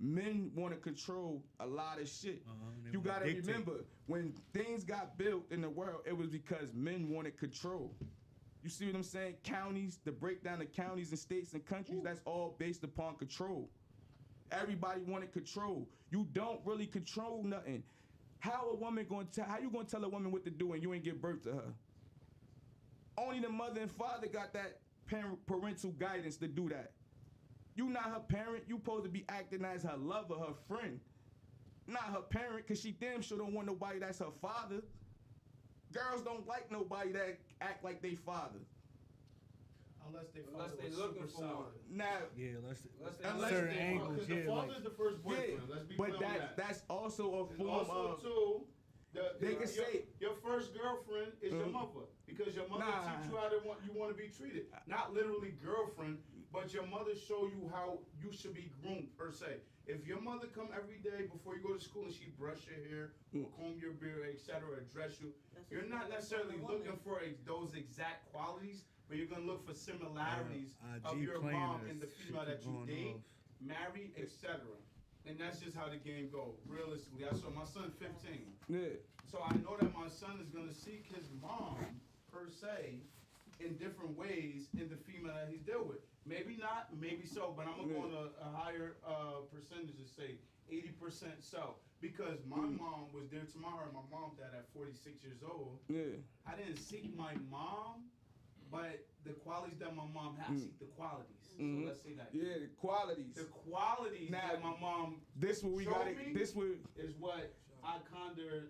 Men want to control a lot of shit. They You wanna gotta dictate. remember, when things got built in the world, it was because men wanted control. You see what I'm saying? Counties, the breakdown of counties and states and countries, that's all based upon control. Everybody wanted control. You don't really control nothing. How you gonna tell a woman what to do and you ain't give birth to her? Only the mother and father got that parental guidance to do that. You not her parent. You supposed to be acting as her lover, her friend, not her parent, cause she damn sure don't want nobody that's her father. Girls don't like nobody that act like they father. Unless they looking for one. Now, Yeah, Unless certain they- angles, Because yeah, the father's like the first boyfriend. yeah, Let's be but clear on that. that's also a And form also of. too, They can say- your first girlfriend is your mother because your mother Nah. teach you how you want to be treated. Not literally girlfriend, but your mother show you how you should be groomed per se. If your mother come every day before you go to school and she brush your hair, or comb your beard, etc., dress you, That's you're what not you want necessarily from a woman. looking for those exact qualities, but you're gonna look for similarities IG of your playing mom us, and the shit female that you going date, off. marry, etc. And that's just how the game go. Realistically, I saw my son 15. Yeah. So I know that my son is gonna seek his mom, per se, in different ways in the female that he's dealt with. Maybe not, maybe so, but I'm gonna go on a higher percentage to say 80% so. Because my mom was there to my heart, my mom died at 46 years old. Yeah. I didn't seek my mom, but the qualities that my mom had, I seek the qualities. So let's say that. Yeah, the qualities. The qualities Now, that my mom This what we showed got. me This what is what I kinda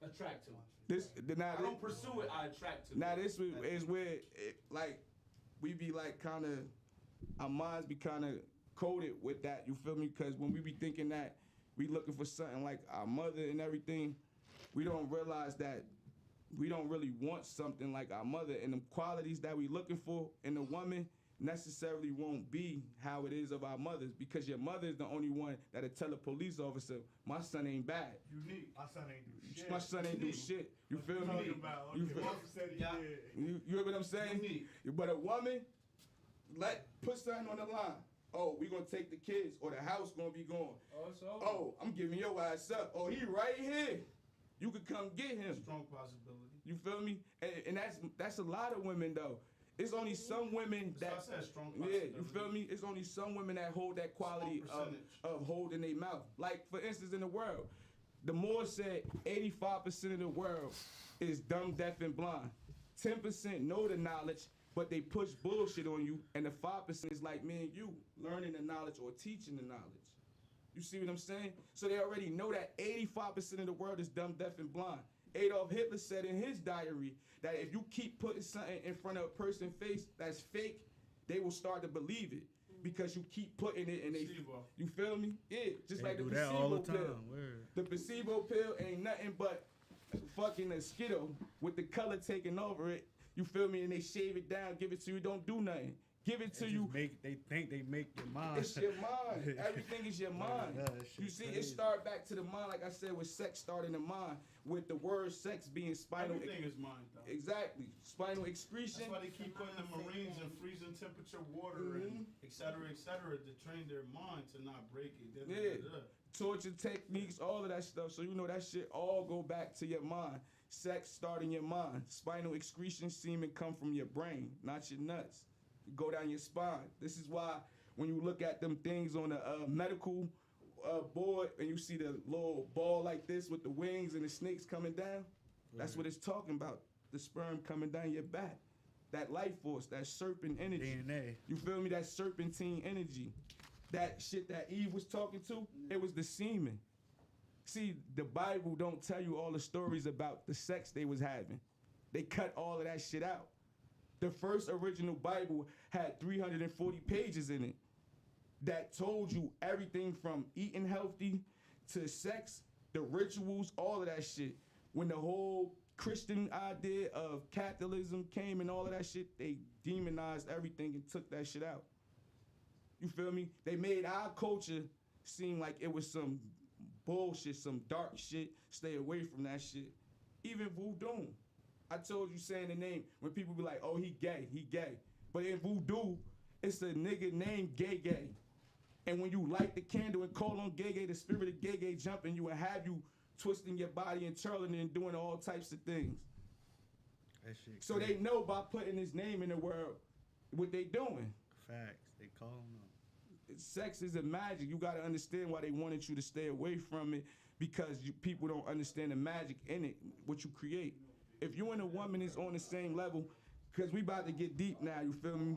attract to. this. Now, I don't pursue it, I attract to. Now this is where like we be like kind of our minds be kind of coded with that. You feel me? Because when we be thinking that we looking for something like our mother and everything, we don't realize that we don't really want something like our mother, and the qualities that we looking for in a woman necessarily won't be how it is of our mothers, because your mother is the only one that'll tell a police officer, my son ain't bad. Unique. my son ain't do shit. My son ain't do shit. You feel me? Talking about, You okay, feel- mom said he Yeah. did. You hear what I'm saying? Unique. But a woman, put something on the line. Oh, we gonna take the kids, or the house gonna be gone. Oh, it's over. Oh, I'm giving your ass up. Oh, he right here. You could come get him. Strong possibility. You feel me? And that's a lot of women though. It's only some women So I that. said strong Yeah, possibility. you feel me? It's only some women that hold that quality Small of, percentage. of holding their mouth. Like, for instance, in the world, the Moore said 85% of the world is dumb, deaf, and blind. 10% know the knowledge, but they push bullshit on you. And the 5% is like me and you, learning the knowledge or teaching the knowledge. You see what I'm saying? So they already know that 85% of the world is dumb, deaf, and blind. Adolf Hitler said in his diary that if you keep putting something in front of a person's face that's fake, they will start to believe it because you keep putting it in they. Placebo. You feel me? Yeah, just They like the do that placebo all the pill. time. Word. The placebo pill ain't nothing but fucking a Skittle with the color taking over it. You feel me? And they shave it down, give it to you, don't do nothing. give it to They you. just they think they make your mind. It's your mind. Everything is your mind. Yeah, that shit You see, it crazy. start back to the mind, like I said, with sex starting the mind, with the word sex being spinal. Everything is mind, though. Exactly. Spinal excretion. That's why they keep putting the Marines in freezing temperature water and et cetera, to train their mind to not break it. Yeah. Torture techniques, all of that stuff. So you know that shit all go back to your mind. Sex starting your mind. Spinal excretion, semen come from your brain, not your nuts. You go down your spine. This is why when you look at them things on a medical board and you see the little ball like this with the wings and the snakes coming down, that's what it's talking about. The sperm coming down your back. That life force, that serpent energy. DNA. You feel me? That serpentine energy. That shit that Eve was talking to, it was the semen. See, the Bible don't tell you all the stories about the sex they was having. They cut all of that shit out. The first original Bible had 340 pages in it that told you everything from eating healthy to sex, the rituals, all of that shit. When the whole Christian idea of capitalism came and all of that shit, they demonized everything and took that shit out. You feel me? They made our culture seem like it was some bullshit, some dark shit. Stay away from that shit. Even voodoo. I told you saying the name, when people be like, oh, he gay. But in voodoo, it's a nigga named Gay. And when you light the candle and call on Gay, the spirit of Gay jumping you and have you twisting your body and twirling and doing all types of things. That shit So crazy. they know by putting his name in the world what they doing. Facts. They call him up. Sex is a magic. You gotta understand why they wanted you to stay away from it, because people don't understand the magic in it, what you create. If you and a woman is on the same level, because we about to get deep now, you feel me?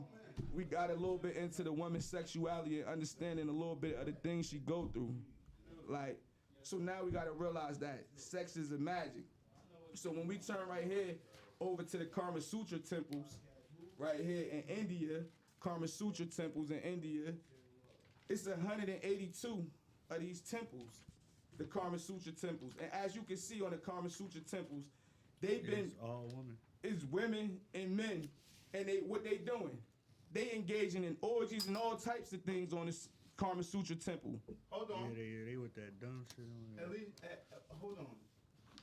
We got a little bit into the woman's sexuality and understanding a little bit of the things she go through. Like, so now we gotta realize that sex is a magic. So when we turn right here over to the Kama Sutra temples, right here in India, Kama Sutra temples in India, it's 182 of these temples, the Kama Sutra temples. And as you can see on the Kama Sutra temples, they've been, It's all women. it's women and men. And what they doing? They engaging in orgies and all types of things on this Kama Sutra temple. Hold on. Yeah, they with that dumb shit on there. At least, hold on.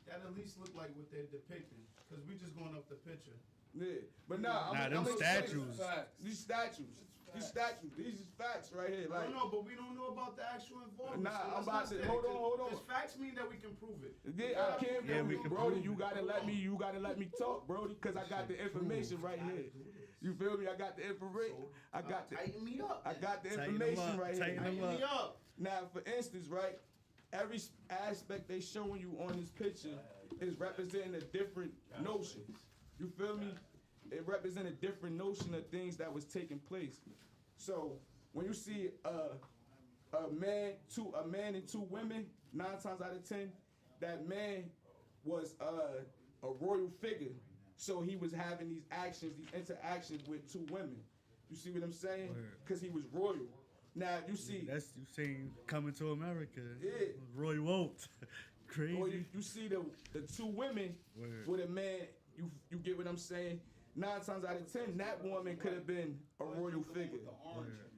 That at least look like what they're depicting, because we just going off the picture. Yeah, but nah, them statues. These statues. These is facts right here. I Like, don't know, but we don't know about the actual involvement. Nah, so I'm let's about not to- say hold it, on, 'cause hold on. Does facts mean that we can prove it? yeah, I can't Yeah, prove we it, can Brody. prove You it. gotta let me talk, Brody, because I got the information right here. You feel me? I got the information. I got the Tighten me up. I got the Tighten them information up, right tighten here. them Tighten me up. Now, for instance, right, every aspect they showing you on this picture is representing a different notion. You feel me? It represents a different notion of things that was taking place. So when you see a man and two women, 9 times out of 10, that man was a royal figure. So he was having these actions, these interactions with 2 women. You see what I'm saying? Word. Because he was royal. Now you see, That's you seen Coming to America. Yeah. Roy Wolt. Crazy. or you see the 2 women Word. with a man. You get what I'm saying? 9 times out of 10, that woman could have been a royal figure.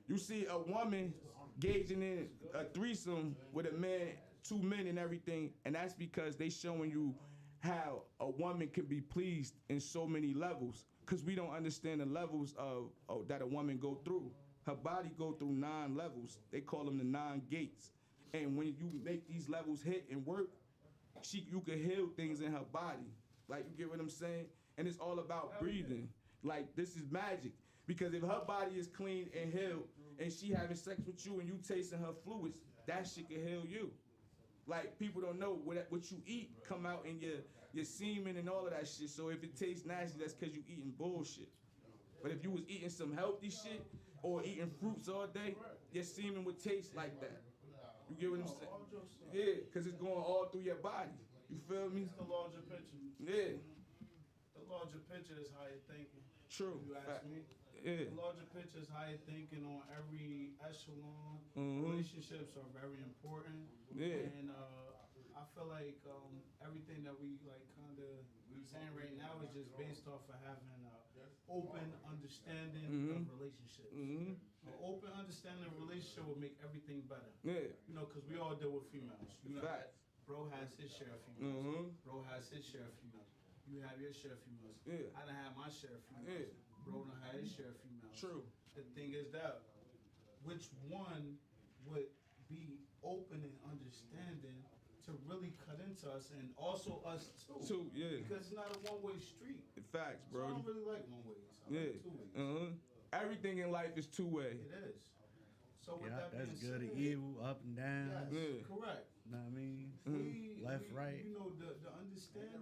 You see a woman gauging in a threesome with a man, 2 men and everything, and that's because they showing you how a woman can be pleased in so many levels. Cause we don't understand the levels of that a woman go through. Her body go through 9 levels. They call them the 9 gates. And when you make these levels hit and work, you can heal things in her body. Like, you get what I'm saying? And it's all about breathing. Like, this is magic. Because if her body is clean and healed, and she having sex with you and you tasting her fluids, that shit can heal you. Like, people don't know what you eat come out in your semen and all of that shit. So if it tastes nasty, that's because you eating bullshit. But if you was eating some healthy shit or eating fruits all day, your semen would taste like that. You get what I'm saying? Yeah, because it's going all through your body. You feel me? It's the larger picture. Yeah, The larger picture is how you're thinking. true. You ask Fact. me. Yeah. The larger picture is how you're thinking on every echelon. Mhm. Relationships are very important. Yeah. And I feel like everything that we like kind of saying right now is just based off of having an open understanding of relationships. An open understanding of relationship will make everything better. Yeah. You know, because we all deal with females. You know, Facts. bro has his share of females. Bro has his share of females. You have your share of females. Yeah. I done had my share of females. Bro done had his share of females. True. The thing is that which one would be open and understanding to really cut into us and also us too. Yeah. Because it's not a one-way street. Facts, So I bro. don't really like one ways. I Yeah. like two ways. Everything in life is two-way. It is. So with Yeah, that that's being good said, and evil, up and down. yes, Yeah. correct. Know what I mean? We, Left, right. You know, the understanding.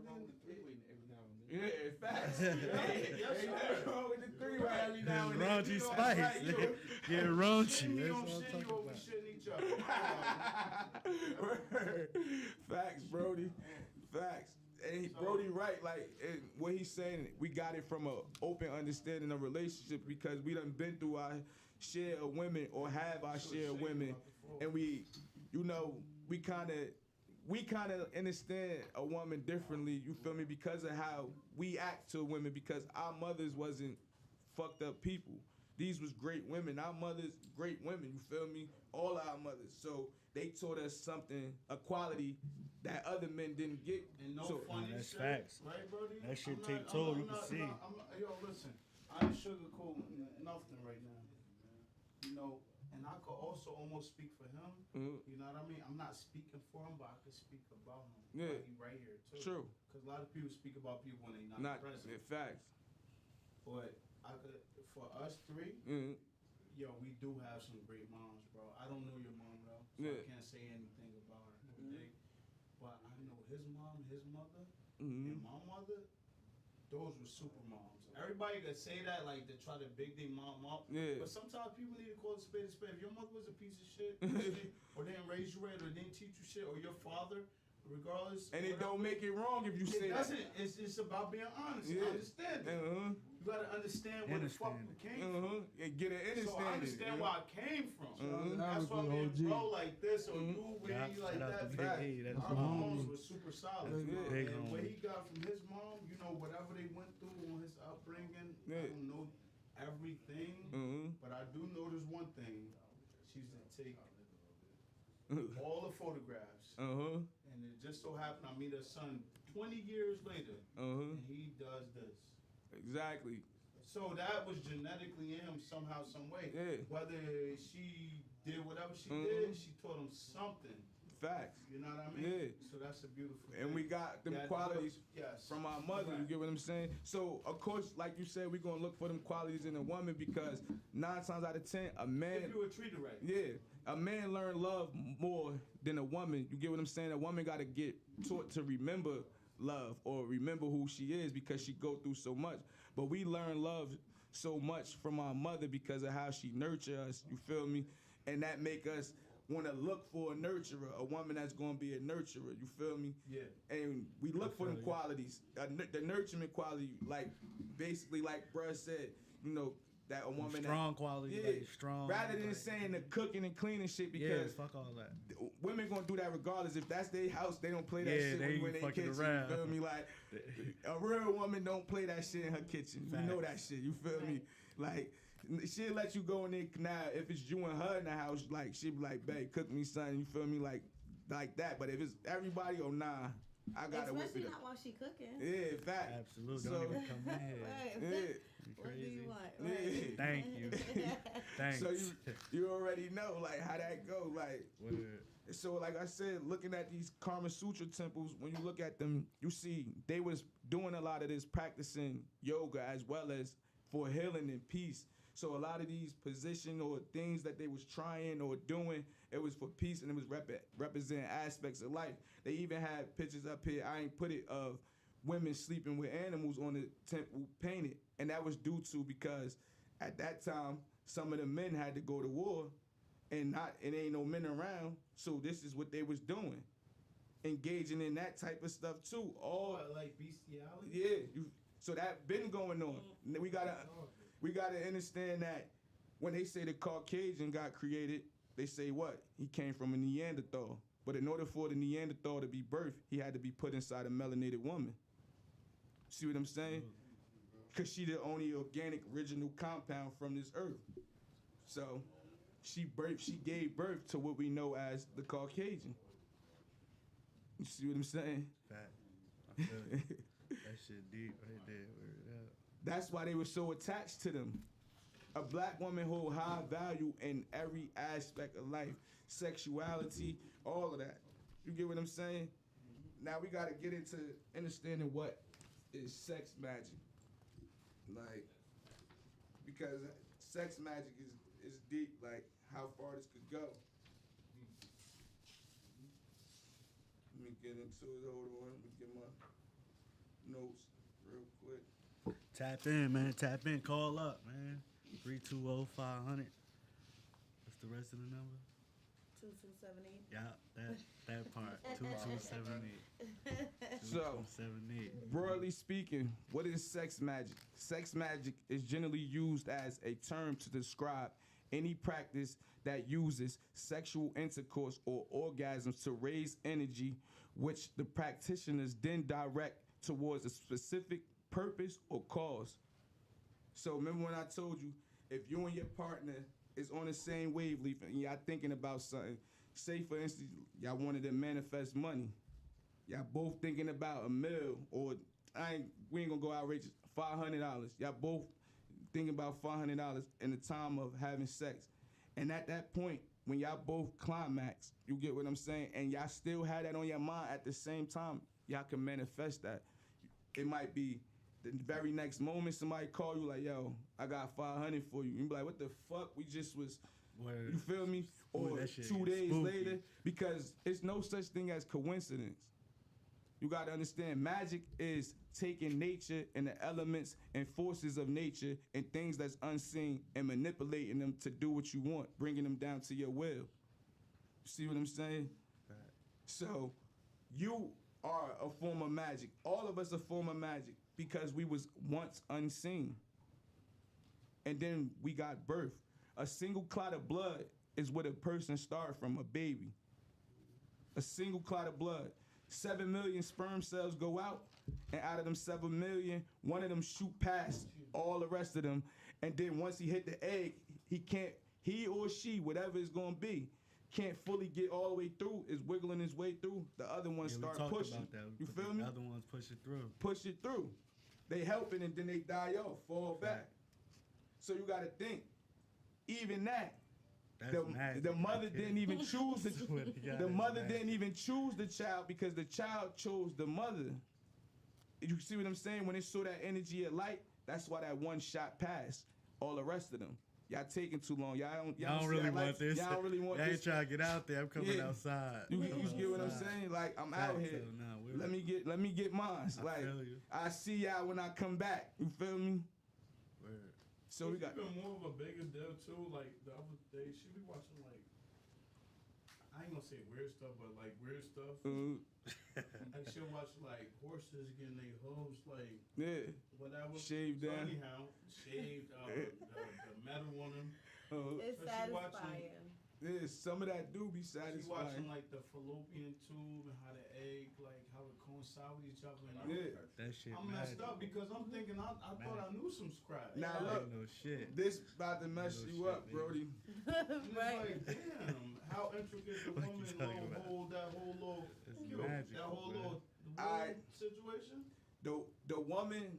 Yeah, facts. Yes, Hey, sir. nothing wrong with the three-way every now and then. Raunchy You know, spice. that's right, you- Yeah, raunchy. We That's don't what I'm shit talking you over about. shitting each other. Word. Facts, Brody. Facts. And Brody right, like what he's saying, we got it from a open understanding of relationship because we done been through our share of women or have our share of women, and we, you know, we kind of understand a woman differently. You feel me? Because of how we act to women, because our mothers wasn't fucked up people. These was great women. Our mothers, great women. You feel me? All our mothers. So they taught us something, a quality that other men didn't get. And no So- funny That's shit, facts. right, Brody? That shit I'm take not- toll, I'm you can not- see. yo, listen, I ain't sugarcoating nothing right now. You know, and I could also almost speak for him. You know what I mean? I'm not speaking for him, but I could speak about him. Yeah. Like, he right here too. True. Because a lot of people speak about people when they Not present. facts. But I could, for us three, yo, we do have some great moms, bro. I don't know your mom though, so Yeah. I can't say anything about her. Okay? But I know his mom, his mother, and my mother. Those were super moms. Everybody could say that like to try to big their mom up. Yeah. But sometimes people need to call a spade a spade. If your mother was a piece of shit, or didn't raise you right, or didn't teach you shit, or your father, regardless. And it whatever, don't make it wrong if you say it that. doesn't. It's about being honest. Yeah. Understand it. You gotta understand where the fuck we came from. And get an understanding. So I understand you know? where I came from. Mhm. That's why me and bro like this or you with Yeah, me like shout out that. to Big fact. E, that's Our my moms homie. were super solid. That's my big And what homie. he got from his mom, you know, whatever they went through on his upbringing, Yeah. I don't know everything, but I do know there's one thing. She used to take all the photographs, and it just so happened I meet her son 20 years later, and he does this. Exactly. So that was genetically in him somehow, some way. Yeah. Whether she did whatever she did, she taught him something. Facts. You know what I mean? Yeah. So that's a beautiful thing. And we got them That qualities yes. from our mother, you get what I'm saying? So, of course, like you said, we're going to look for them qualities in a woman because 9 times out of 10, a man... If you were treated right. Yeah, a man learn love more than a woman. You get what I'm saying? A woman got to get taught to remember love or remember who she is because she go through so much. But we learn love so much from our mother because of how she nurture us, you feel me? And that make us want to look for a nurturer, a woman that's going to be a nurturer, you feel me? Yeah. And we look for them qualities, the nurturing quality, like basically like bruh said, you know, that a woman Strong that, quality, yeah, like strong. rather than like, saying the cooking and cleaning shit yeah, because fuck all that. women gonna do that regardless. If that's their house, they don't play that Yeah, shit they when you in ain't their fucking kitchen. around. You feel me? Like a real woman don't play that shit in her kitchen. You know that shit. You feel me? Like she'll let you go in there now. If it's you and her in the house, like she'll be like, "Babe, cook me something." You feel me? Like that. But if it's everybody, oh nah, I gotta whip Especially it not up. while she cooking. Yeah, fact. Absolutely. So- Don't even come in here. Right. Yeah. What do you want? Yeah. Right. Thank you. Thanks. So you already know like how that go. Like Word. so, like I said, looking at these Karma Sutra temples, when you look at them, you see they was doing a lot of this practicing yoga as well as for healing and peace. So a lot of these positions or things that they was trying or doing, it was for peace and it was representing aspects of life. They even had pictures up here, I ain't put it, of women sleeping with animals on the temple painted. And that was due to because at that time, some of the men had to go to war and ain't no men around. So this is what they was doing. Engaging in that type of stuff too. All like bestiality? yeah, so that been going on. We gotta understand that when they say the Caucasian got created, they say what? He came from a Neanderthal. But in order for the Neanderthal to be birthed, he had to be put inside a melanated woman. See what I'm saying? Because she the only organic original compound from this earth. So she gave birth to what we know as the Caucasian. You see what I'm saying? Fact. I feel you. That shit deep right there. Word up. That's why they were so attached to them. A black woman hold high value in every aspect of life. Sexuality, all of that. You get what I'm saying? Now we gotta get into understanding what is sex magic. Like, because sex magic is deep, like how far this could go. Let me get into it, hold on, let me get my notes real quick. Tap in, man. Tap in. Call up, man. 320-500. What's the rest of the number? 2278. Yeah, that part. 2278. So, 2278. broadly speaking, what is sex magic? Sex magic is generally used as a term to describe any practice that uses sexual intercourse or orgasms to raise energy, which the practitioners then direct towards a specific purpose or cause. So remember when I told you, if you and your partner is on the same wavelength and y'all thinking about something, say for instance, y'all wanted to manifest money. Y'all both thinking about a meal, or we ain't gonna go outrageous, $500. Y'all both thinking about $500 in the time of having sex. And at that point, when y'all both climax, you get what I'm saying, and y'all still have that on your mind at the same time, y'all can manifest that. It might be the very next moment somebody call you like, yo, I got 500 for you. You be like, what the fuck? We just was, Word. you feel me? Ooh, Or that shit 2 is days spooky. later, because it's no such thing as coincidence. You gotta understand, magic is taking nature and the elements and forces of nature and things that's unseen and manipulating them to do what you want, bringing them down to your will. You see what I'm saying? Right. So, you are a form of magic. All of us are a form of magic because we was once unseen. And then we got birth. A single clot of blood is what a person started from, a baby. A single clot of blood. 7 million sperm cells go out, and out of them 7 million, one of them shoot past all the rest of them. And then once he hit the egg, he or she, whatever it's gonna be, can't fully get all the way through, is wiggling his way through. The other ones Yeah, start we talked pushing. about that. You feel me? The other ones push it through. Push it through. They helping and then they die off, fall back. So you gotta think, even that, the mother didn't even choose the mother didn't even choose the child because the child chose the mother. You see what I'm saying? When it saw that energy of light, that's why that one shot passed all the rest of them. Y'all taking too long. Y'all don't really want want this. Y'all don't really want I this. ain't trying to get out there. I'm coming outside. You get what I'm saying? Like, I'm out here. Let me get mine. Like, I see y'all when I come back. You feel me? Word. So we got even more of a bigger deal too. Like the other day, she be watching like, I ain't gonna say weird stuff, but like weird stuff. Like she'll watch like horses getting their hooves like whatever shaved so down. anyhow, shaved the metal on them. It's So she satisfying. Some of that do be She watching satisfying. like the fallopian tube and how the egg, like how it coincide with each other. And That shit I'm messed up because I'm thinking I thought I knew some scratch. Now I look, ain't no shit. this about to mess No you shit, up, baby. Brody. Right. Like, damn, how intricate the What you woman talking gonna about? hold that whole little, It's yo, magic, that whole bro. little Alright. situation. The woman,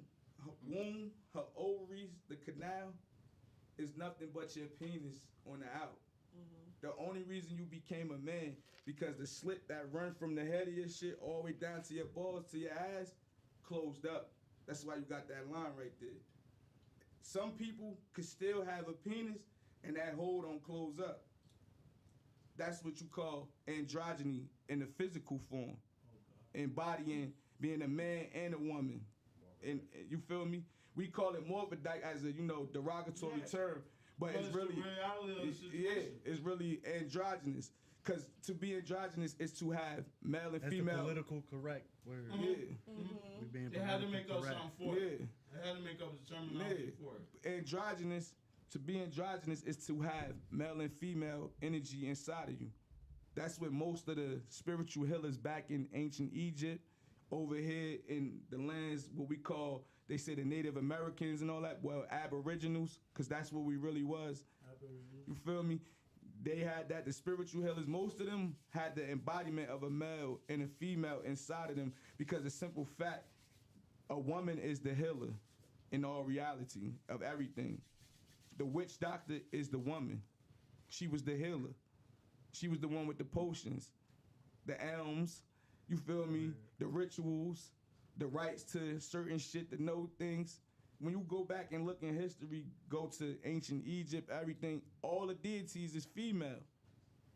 her womb, her ovaries, the canal, is nothing but your penis on the out. The only reason you became a man because the slit that run from the head of your shit all the way down to your balls to your ass closed up. That's why you got that line right there. Some people could still have a penis and that hole don't close up. That's what you call androgyny in the physical form. Embodying being a man and a woman. And you feel me? We call it morphodite as a, derogatory term. But it's the really, reality of the situation. it's really androgynous. Because to be androgynous is to have male and That's female. the political correct word. Yeah. We being They had to make up correct. something for it. Yeah. They had to make up the terminology for it. Androgynous, to be androgynous is to have male and female energy inside of you. That's what most of the spiritual healers back in ancient Egypt, over here in the lands, what we call, they say the Native Americans and all that, well, Aboriginals, because that's what we really was. You feel me? They had that, the spiritual healers, most of them had the embodiment of a male and a female inside of them, because the simple fact, a woman is the healer in all reality of everything. The witch doctor is the woman. She was the healer. She was the one with the potions, the elms, you feel me? The rituals, the rights to certain shit, to know things. When you go back and look in history, go to ancient Egypt, everything, all the deities is female.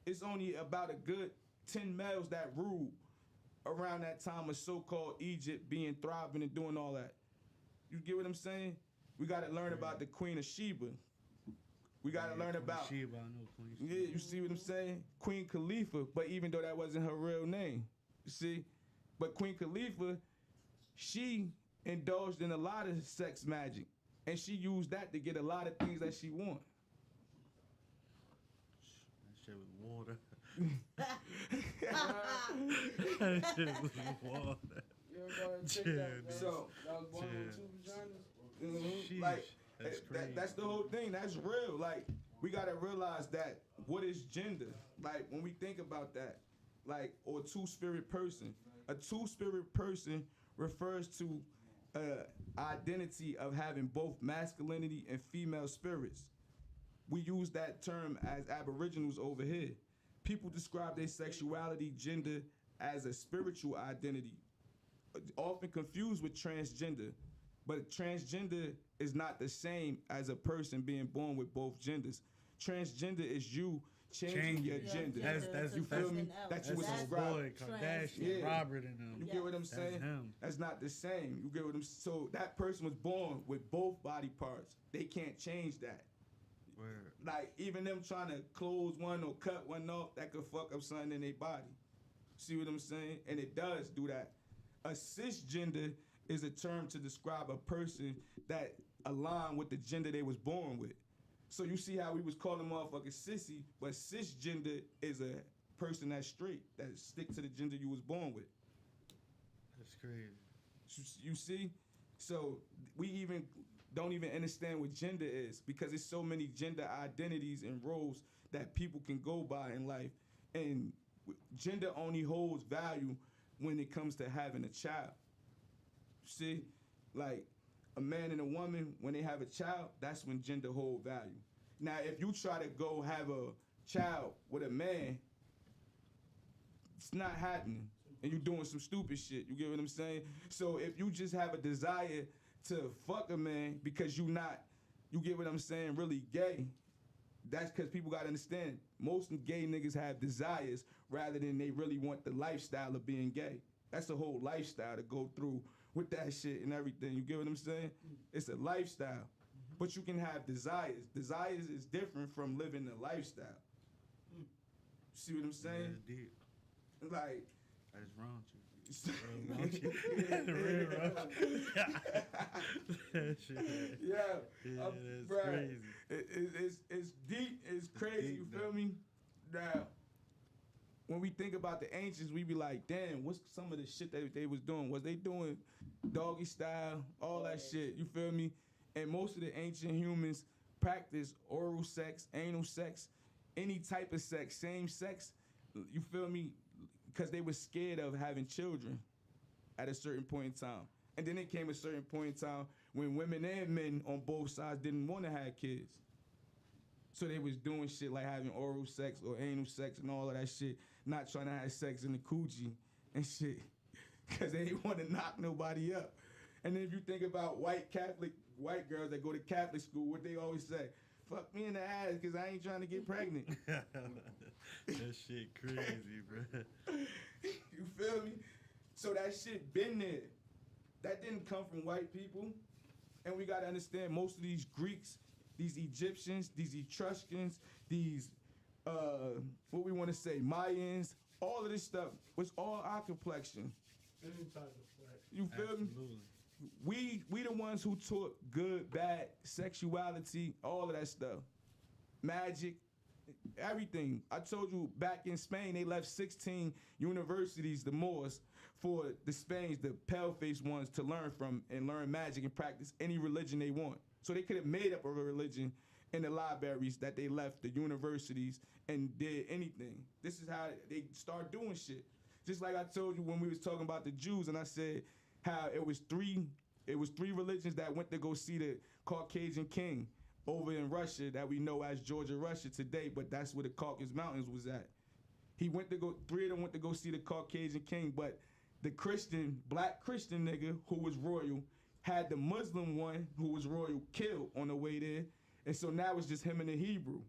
It's only about a good 10 males that ruled around that time of so-called Egypt being thriving and doing all that. You get what I'm saying? We got to learn about the Queen of Sheba. We got to learn Queen about... Sheba, I know Queen Sheba. Yeah, you see what I'm saying? Queen Khalifa, but even though that wasn't her real name, you see? But Queen Khalifa, she indulged in a lot of sex magic, and she used that to get a lot of things that she want. That shit was water. That shit was water. You ever go and check that, bro? So, that was one of the two vaginas? Mhm. Like, That's crazy. that's the whole thing. That's real. Like, we gotta realize that what is gender? Like, when we think about that, like, or two-spirit person. A two-spirit person refers to identity of having both masculinity and female spirits. We use that term as aboriginals over here. People describe their sexuality, gender, as a spiritual identity, often confused with transgender. But transgender is not the same as a person being born with both genders. Transgender is you changing your gender. That's you feel me? That you would That's describe. boy, Kardashian, Yeah. Robert, and them. You get what I'm That's saying? him. That's not the same. You get what I'm saying? So that person was born with both body parts. They can't change that. Word. Like, even them trying to close one or cut one off, that could fuck up something in their body. See what I'm saying? And it does do that. A cisgender is a term to describe a person that align with the gender they was born with. So you see how we was calling motherfuckers sissy, but cisgender is a person that's straight, that stick to the gender you was born with. That's crazy. You see? So we even don't even understand what gender is, because there's so many gender identities and roles that people can go by in life. And gender only holds value when it comes to having a child. See? Like, a man and a woman, when they have a child, that's when gender hold value. Now, if you try to go have a child with a man, it's not happening. And you're doing some stupid shit. You get what I'm saying? So if you just have a desire to fuck a man because you get what I'm saying, really gay, that's because people gotta understand, most gay niggas have desires rather than they really want the lifestyle of being gay. That's a whole lifestyle to go through with that shit and everything. You get what I'm saying? It's a lifestyle. But you can have desires. Desires is different from living a lifestyle. See what I'm saying? That's deep. Like, That's raunchy. Real raunchy. That shit. yeah, that's bruh, crazy. it's deep, it's crazy, you deep, feel me? Now, when we think about the ancients, we be like, damn, what's some of the shit that they was doing? Was they doing doggy style, all that shit, you feel me? And most of the ancient humans practice oral sex, anal sex, any type of sex, same sex, you feel me? Because they were scared of having children at a certain point in time. And then it came a certain point in time when women and men on both sides didn't want to have kids. So they was doing shit like having oral sex or anal sex and all of that shit, not trying to have sex in the coochie and shit, because they didn't want to knock nobody up. And then if you think about white girls that go to Catholic school, what they always say, fuck me in the ass because I ain't trying to get pregnant. That shit crazy, bro. You feel me? So that shit been there. That didn't come from white people. And we gotta understand, most of these Greeks, these Egyptians, these Etruscans, these, what we wanna say, Mayans, all of this stuff was all our complexion. Any type of flex. You feel me? Absolutely. We the ones who taught good, bad, sexuality, all of that stuff. Magic everything. I told you back in Spain, they left 16 universities, the Moors, for the Spains, the pale-faced ones, to learn from and learn magic and practice any religion they want. So they could have made up a religion in the libraries that they left, the universities, and did anything. This is how they start doing shit. Just like I told you when we was talking about the Jews, and I said how it was three religions that went to go see the Caucasian king over in Russia that we know as Georgia, Russia today, but that's where the Caucasus Mountains was at. Three of them went to go see the Caucasian king, but the black Christian nigga who was royal had the Muslim one who was royal killed on the way there. And so now it's just him and the Hebrew.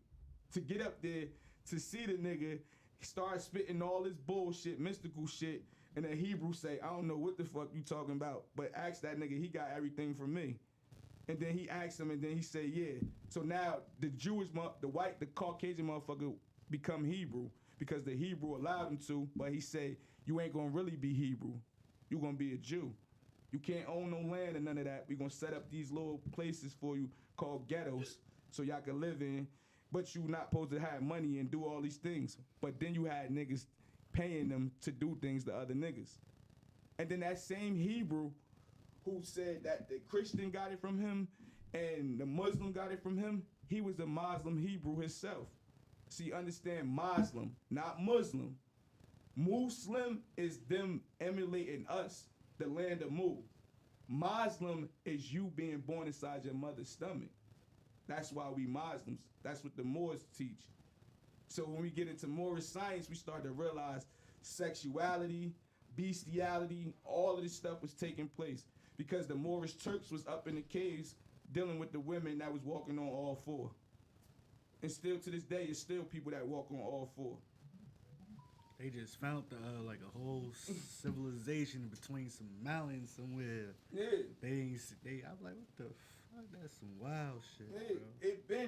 To get up there, to see the nigga, start spitting all this bullshit, mystical shit, and the Hebrew say, I don't know what the fuck you talking about, but ask that nigga, he got everything from me. And then he asked him, and then he said, yeah. So now the the Caucasian motherfucker become Hebrew because the Hebrew allowed him to, but he said, you ain't gonna really be Hebrew. You gonna be a Jew. You can't own no land and none of that. We gonna set up these little places for you called ghettos so y'all can live in, but you not supposed to have money and do all these things. But then you had niggas paying them to do things to other niggas. And then that same Hebrew who said that the Christian got it from him and the Muslim got it from him, he was a Muslim Hebrew himself. See, understand, Muslim, not Muslim. Muslim is them emulating us, the land of Mu. Muslim is you being born inside your mother's stomach. That's why we Muslims. That's what the Moors teach. So when we get into Moorish science, we start to realize sexuality, bestiality, all of this stuff was taking place because the Moorish Turks was up in the caves dealing with the women that was walking on all four. And still to this day, it's still people that walk on all four. They just found like a whole civilization between some mountains somewhere. Yeah. I'm like, what the fuck? That's some wild shit, Yeah, bro.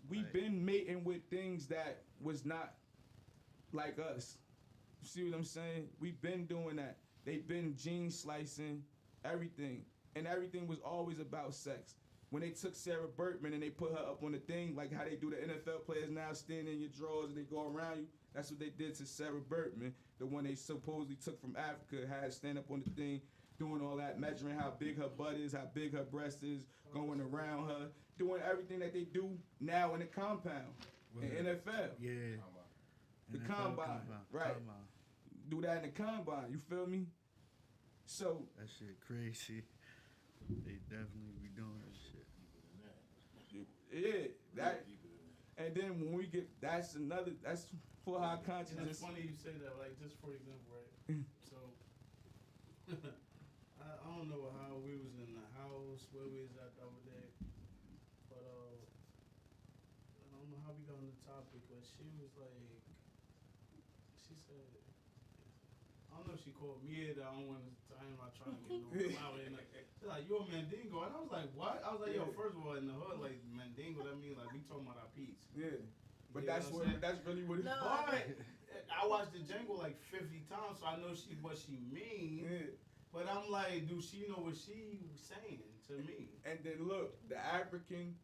We've been mating with things that was not like us. You see what I'm saying? We've been doing that. They've been gene slicing, everything. And everything was always about sex. When they took Sarah Bertman and they put her up on the thing, like how they do the NFL players now, stand in your drawers and they go around you, that's what they did to Sarah Bertman, the one they supposedly took from Africa, had her stand up on the thing, doing all that, measuring how big her butt is, how big her breast is, going around her, doing everything that they do now in the compound, in NFL. Yeah. The NFL combine, right. Combine. Do that in the combine, you feel me? So. That shit crazy. They definitely be doing that shit. Yeah, that. And then when we get, that's for our consciousness. It's funny you say that, like, just for example, right? So, I don't know how we was in the house, where we was at the other day, but, I don't know how we got on the topic, but she was like, she said, I don't know if she called me it, I don't want to, I'm not trying to get no clout in, like, she's like, you a Mandingo, and I was like, what? I was like, yo, first of all, in the hood, like, Mandingo, that means, like, we talking about our piece. Yeah. But You know that's what I'm saying? that's really what it is. No. But I watched the Django like 50 times, so I know what she mean. Yeah. But I'm like, do she know what she saying to me? And then look, the African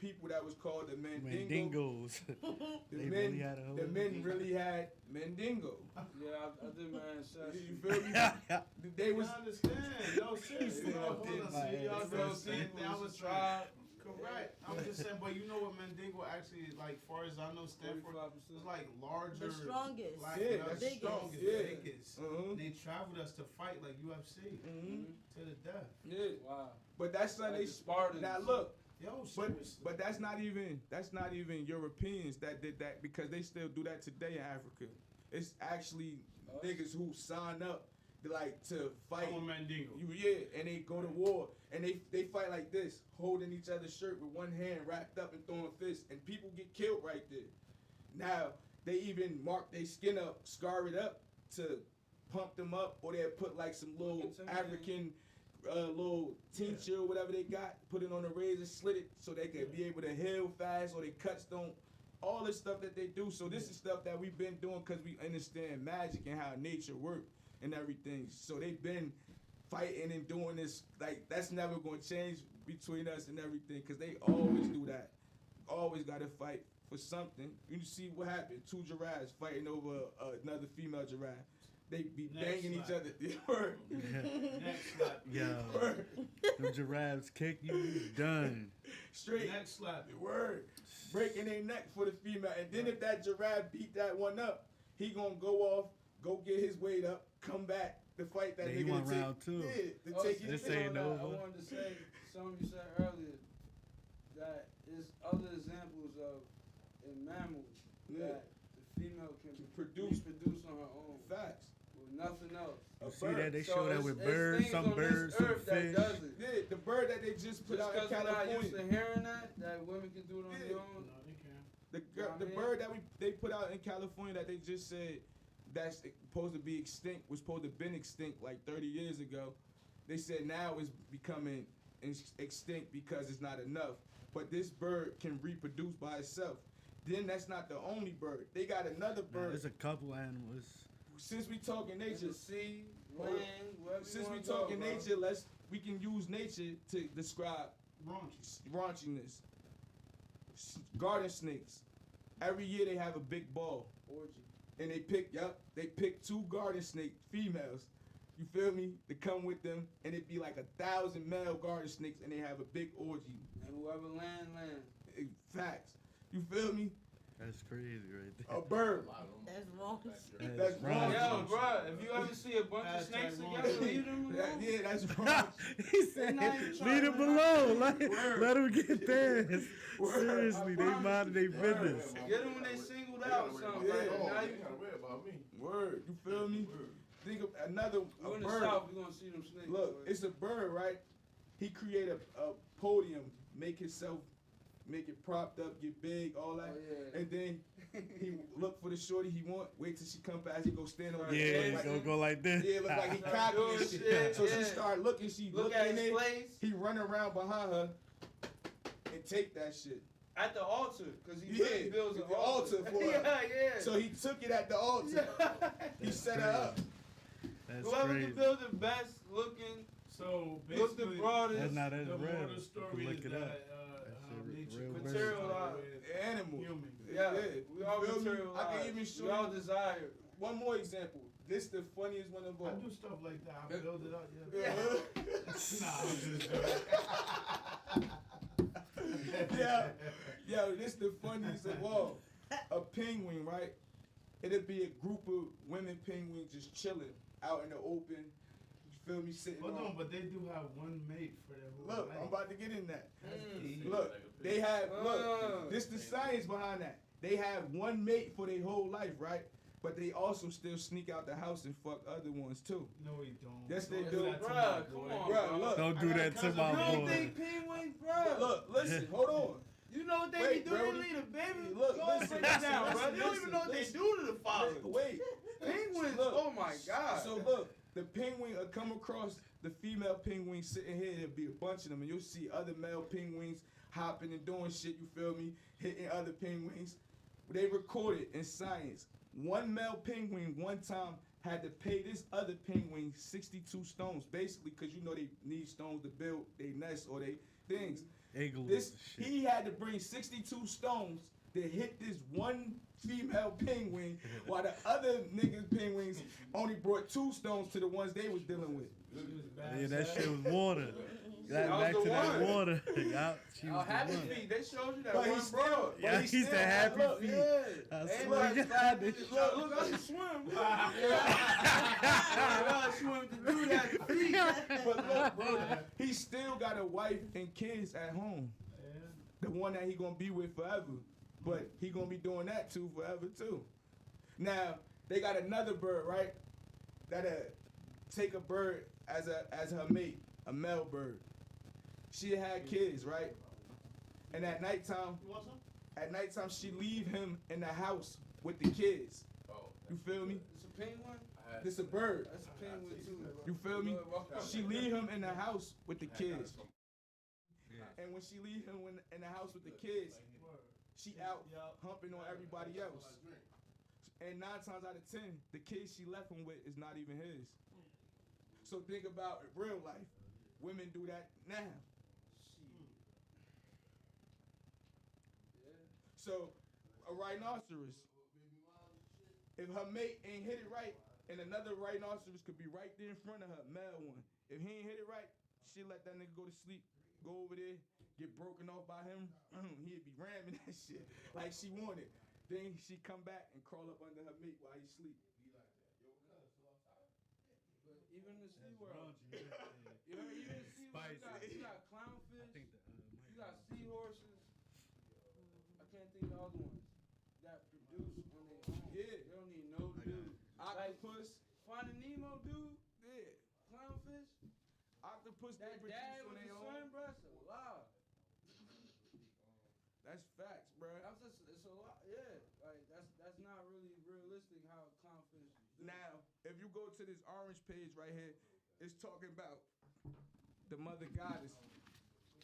people that was called the Mandingos. the They men, really had a whole. the men really had Mandingo. Yeah, I did my ancestry. You feel me? They was. I understand. No, seriously. No, hold on. See, y'all don't see it. I was trying. Correct. I'm just saying, but you know what Mandingo actually, like, far as I know, Stanford is like larger. The strongest. Black, Yeah, that's biggest. strongest. Yeah. Biggest. They traveled us to fight like UFC to the death. Yeah. Wow. But that's how Like they the Spartans. Now look. Yo, But seriously. but that's not even Europeans that did that because they still do that today in Africa. It's actually niggas who sign up to fight. I'm a Mandingo. And they go to war and they fight like this, holding each other's shirt with one hand wrapped up and throwing fists, and people get killed right there. Now they even mark their skin up, scar it up to pump them up, or they'll put like some little African little tincture or whatever they got, put it on a razor, slit it so they can be able to heal fast, or they cuts don't. All this stuff that they do. So this is stuff that we've been doing because we understand magic and how nature works and everything. So they've been fighting and doing this. Like, that's never going to change between us and everything because they always do that. Always got to fight for something. You see what happened? 2 giraffes fighting over another female giraffe. They be banging each other. Word. Next slap. Yo, Word. them giraffes kick you, done. Straight. Next slap. Word. Breaking their neck for the female. And then if that giraffe beat that one up, he gonna go off, go get his weight up, come back to fight that Yeah, nigga. he want to take, round 2. Yeah, to take his This ain't I over. wanted to say something you said earlier, that is other examples of in mammals that the female can reproduce on her own. Facts. With nothing else. You see that? They So show that it's- with it's birds, things some on this birds, some earth that fish. does it. Yeah, the bird that they just put Just out in because we're not used to California. hearing that women can do it on their own. No, they can't. The bird that they put out in California that they just said that's supposed to be extinct was supposed to have been extinct like 30 years ago. They said now it's becoming extinct because it's not enough. But this bird can reproduce by itself. Then that's not the only bird. They got another Nah, bird. there's a couple animals. Since we talking In nature, the sea, land, wherever since you we wanna go, talking bro. nature, we can use nature to describe Raunchy. raunchiness. Garden snakes. Every year they have a big ball. Orgy. And they pick 2 garden snake females. You feel me? To come with them, and it'd be like 1,000 male garden snakes, and they have a big orgy. And whoever land. Facts. You feel me? That's crazy right there. A bird. That's wrong. That's wrong. Yo, bro, if you ever see a bunch of snakes together, leave them alone. Yeah, that's wrong. He said, not even trying leave to them alone. Word. Let them get past. Word. Seriously, they minding their business. Get them when they singled out or something. Yeah. Like, Oh, now you you, gotta worry about me. Word. You feel me? Think of another we're in the bird. south, we're gonna see them snakes. Look, boy. it's a bird, right? He create a podium, make it propped up, get big, all that. Oh, yeah. And then he look for the shorty he want, wait till she come past, he go stand on her. Yeah, head it's like, gonna go like this. yeah, look like he Start cocky doing and shit, shit. So she yeah. start looking, she Look look at in his it, place he run around behind her and take that shit. at the altar, because he Yeah, really builds an the altar for her. yeah. So he took it at the altar. He set her up. That's Whoever crazy. can build the best looking, So look the basically, broadest, That's not as the real. moral of the You story can look is it that up. how That's nature real concerns materialized. with Animal. humans. yeah, we all You feel me? materialized. I can even show we all you desire. one more example. This the funniest one of I all. do stuff like that. I build it up. Yeah. Nah, I'm just joking. Yo, this the funniest of all. A penguin, right? It'd be a group of women penguins just chilling out in the open. You feel me? Sitting Hold on. on, but they do have one mate for their whole Look, life. I'm about to get in that. Mm. Look, they have look. Ah. This the science behind that. They have one mate for their whole life, right? But they also still sneak out the house and fuck other ones too. No, we don't. Yes, they Don't do. that to Bruh, my come boy. on, Bruh, look. Don't do that to You my don't boy. think penguins, bro? Look, listen, hold on. You know what they Wait, be doing? bro. They leave the baby. Look, Go listen, break it down, listen, bro. They don't listen, even know what listen. they do to the father. Wait. Penguins, Look. oh my god. So look, the penguin will come across the female penguin sitting here. There'll be a bunch of them, and you'll see other male penguins hopping and doing shit. You feel me? Hitting other penguins. They recorded in science. One male penguin one time had to pay this other penguin 62 stones, basically, because you know they need stones to build their nest or they things. Igloos This and shit. he had to bring 62 stones to hit this one female penguin, while the other niggas penguins only brought 2 stones to the ones they was dealing with. She was bad. Yeah, that shit was water. That was Back the to that one. water. Yup, she was the Happy one. Feet, they showed you that But one he's bro. still, Yeah, but he's still, the happy look, feet. yeah. I Ain't swear like to that. God, this Look, I can swim. I swim to do that feet. But look, bro, he still got a wife and kids at home. Yeah. The one that he gonna be with forever. But he gonna be doing that too forever too. Now, they got another bird, right? That'll take a bird as her mate, a male bird. She had kids, right? And at nighttime, You want some? she leave him in the house with the kids. Oh, You feel me? It's a penguin? This a bird. That's a penguin too. You feel me? She leave him in the house with the kids. And when she leave him in the house with the kids, she out humping on everybody else. And 9 times out of 10, the kids she left him with is not even his. So think about real life. Women do that now. So a rhinoceros. If her mate ain't hit it right, and another rhinoceros could be right there in front of her, male one. If he ain't hit it right, she let that nigga go to sleep, go over there, get broken off by him. He'd be ramming that shit like she wanted. Then she come back and crawl up under her mate while he sleep. But even in the sea world, Raunchy, yeah. even in the sea world, Spicy. you got I clownfish, think the you got seahorses. I can't think of the other ones that produce on their own. Yeah. They don't need no dude. Octopus, Finding Nemo, dude. yeah. Clownfish. Octopus, they That produce dad on with the their son, own. bro. It's a lot. That's facts, bro. It's a lot. Yeah. Like that's not really realistic how clownfish. Do. Now, if you go to this orange page right here, it's talking about the mother goddess.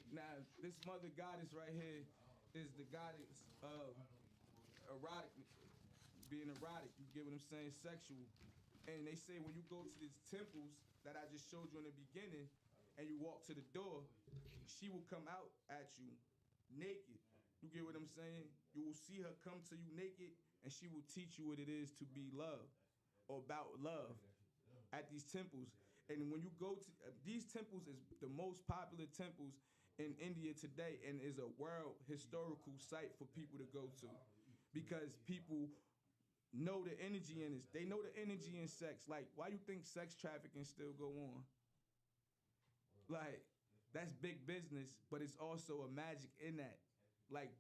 Now, this mother goddess right here is the goddess of erotic, being erotic. You get what I'm saying? Sexual. And they say when you go to these temples that I just showed you in the beginning, and you walk to the door, she will come out at you naked. You get what I'm saying? You will see her come to you naked, and she will teach you what it is to be loved, or about love, at these temples. And when you go to these temples, is the most popular temples in India today, and is a world historical site for people to go to, because people know the energy in this. They know the energy in sex. Like, why you think sex trafficking still go on? Like, that's big business, but it's also a magic in that. Like,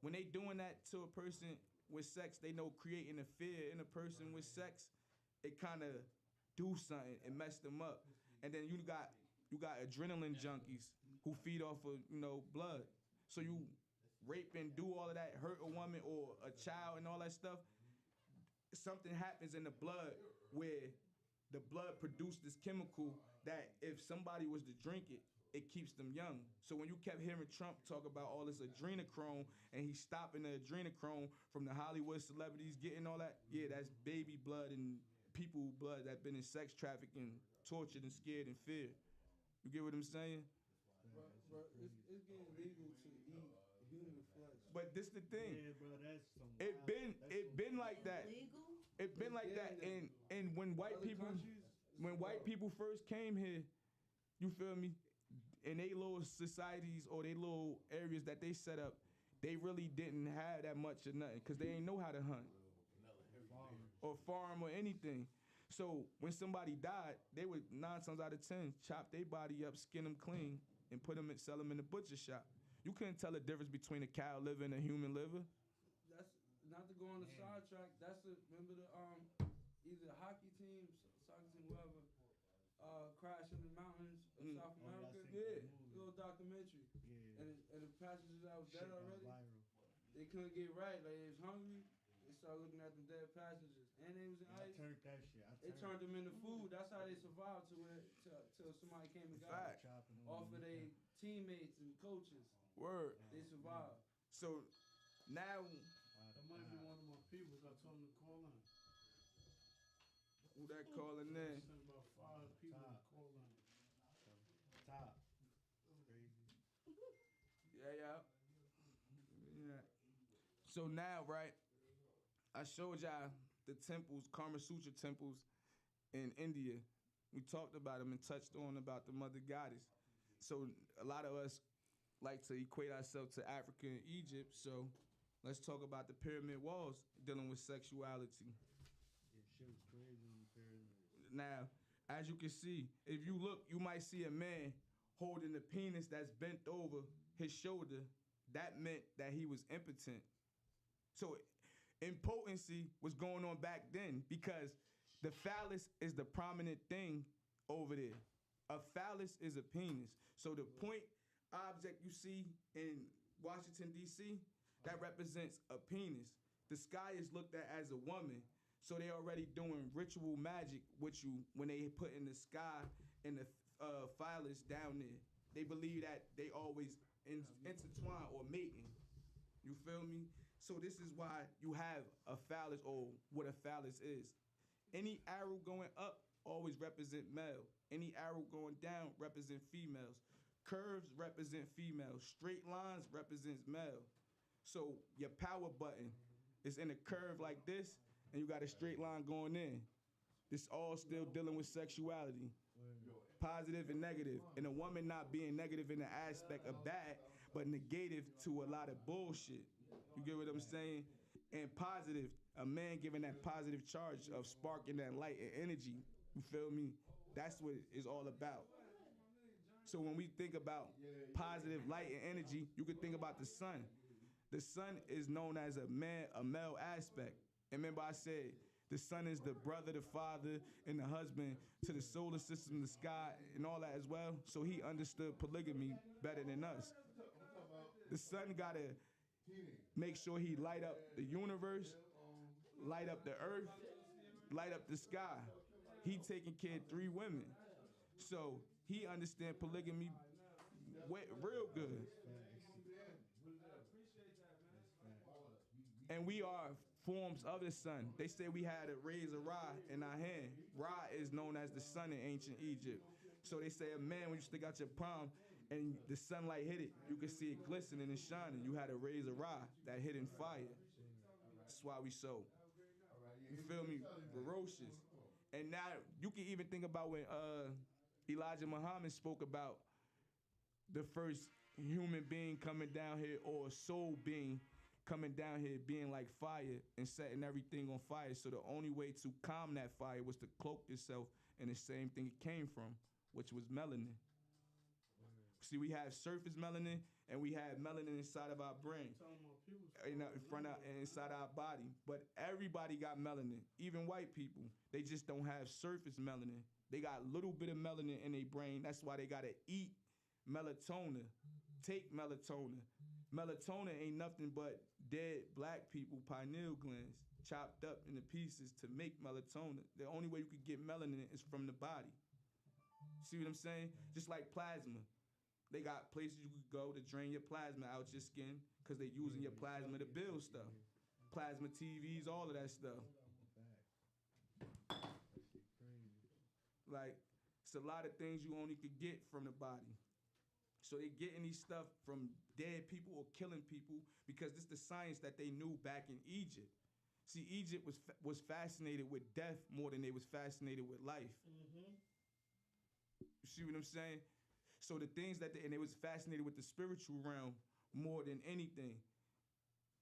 when they doing that to a person with sex, they know creating a fear in a person with sex, it kind of do something and mess them up. And then you got adrenaline junkies who feed off of, blood. So you rape and do all of that, hurt a woman or a child and all that stuff. Something happens in the blood where the blood produced this chemical that if somebody was to drink it, it keeps them young. So when you kept hearing Trump talk about all this adrenochrome and he's stopping the adrenochrome from the Hollywood celebrities getting all that, yeah, that's baby blood and people blood that been in sex trafficking, tortured and scared and feared. You get what I'm saying? But it's getting legal to eat human flesh. But this the thing. Yeah, bro, that's some It wild- been that's it some- been like that. Legal? It been like that. And when white Other people countries, when white people first came here, you feel me? In they little societies or they little areas that they set up, they really didn't have that much of nothing because they ain't know how to hunt or farm or anything. So when somebody died, they would 9 times out of 10 chop their body up, skin them clean, and put them and sell them in the butcher shop. You couldn't tell the difference between a cow liver and a human liver. That's not to go on the sidetrack. Remember the either hockey team, soccer team, whoever, crashed in the mountains of South Oh, America. I seen that movie. Little documentary. Yeah. And the passengers that was Shit dead went already, viral. they couldn't get right. Like they was hungry. They started looking at the dead passengers, and they was in I ice. turned that shit. It turned them into food. That's how they survived till somebody came and got Fact. them. chopping Off of their teammates and coaches. Word. They survived. So now, That might be one of my people. I told him to call in. who that calling I in? sent about 5 people to call in. Top. Crazy. Yeah. So now, right, I showed y'all the temples, Kama Sutra temples in India. We talked about them and touched on about the mother goddess. So a lot of us like to equate ourselves to Africa and Egypt. So let's talk about the pyramid walls dealing with sexuality. Yeah, shit was crazy in the pyramids. Now, as you can see, if you look, you might see a man holding a penis that's bent over his shoulder. That meant that he was impotent. So impotency was going on back then because the phallus is the prominent thing over there. A phallus is a penis. So the point object you see in Washington, D.C., that represents a penis. The sky is looked at as a woman. So they already doing ritual magic with you when they put in the sky and the phallus down there. They believe that they always intertwine or mating. You feel me? So this is why you have a phallus or what a phallus is. Any arrow going up always represent male. Any arrow going down represent females. Curves represent females. Straight lines represents male. So your power button It's in a curve like this, and you got a straight line going in. This all still dealing with sexuality, positive and negative, and a woman not being negative in the aspect of bad, but negative to a lot of bullshit. You get what I'm saying? And positive, a man giving that positive charge of sparking that light and energy. You feel me? That's what it's all about. So when we think about positive light and energy, you can think about the sun. The sun is known as a male aspect. And remember I said, the sun is the brother, the father, and the husband to the solar system, the sky, and all that as well. So he understood polygamy better than us. The sun gotta make sure he light up the universe, light up the earth, light up the sky. He taking care of 3 women. So he understand polygamy real good. And we are forms of the sun. They say we had a razor Ra in our hand. Ra is known as the sun in ancient Egypt. So they say a man, when you stick out your palm and the sunlight hit it, you can see it glistening and shining. You had a razor Ra, that hidden fire. That's why we so, you feel me, ferocious. And now you can even think about when Elijah Muhammad spoke about the first human being coming down here, or a soul being coming down here being like fire and setting everything on fire. So the only way to calm that fire was to cloak yourself in the same thing it came from, which was melanin. See, we have surface melanin and we have melanin inside of our brain, in front of inside our body. But everybody got melanin, even white people. They just don't have surface melanin. They got a little bit of melanin in their brain. That's why they gotta eat melatonin, take melatonin. Melatonin ain't nothing but dead black people pineal glands chopped up into pieces to make melatonin. The only way you could get melanin is from the body. See what I'm saying? Just like plasma. They got places you could go to drain your plasma out your skin because they using your plasma to build stuff. Plasma TVs, all of that stuff. Like, it's a lot of things you only could get from the body. So they getting these stuff from dead people or killing people because this is the science that they knew back in Egypt. See, Egypt was fascinated with death more than they was fascinated with life. Mm-hmm. You see what I'm saying? So the things that and they was fascinated with the spiritual realm more than anything.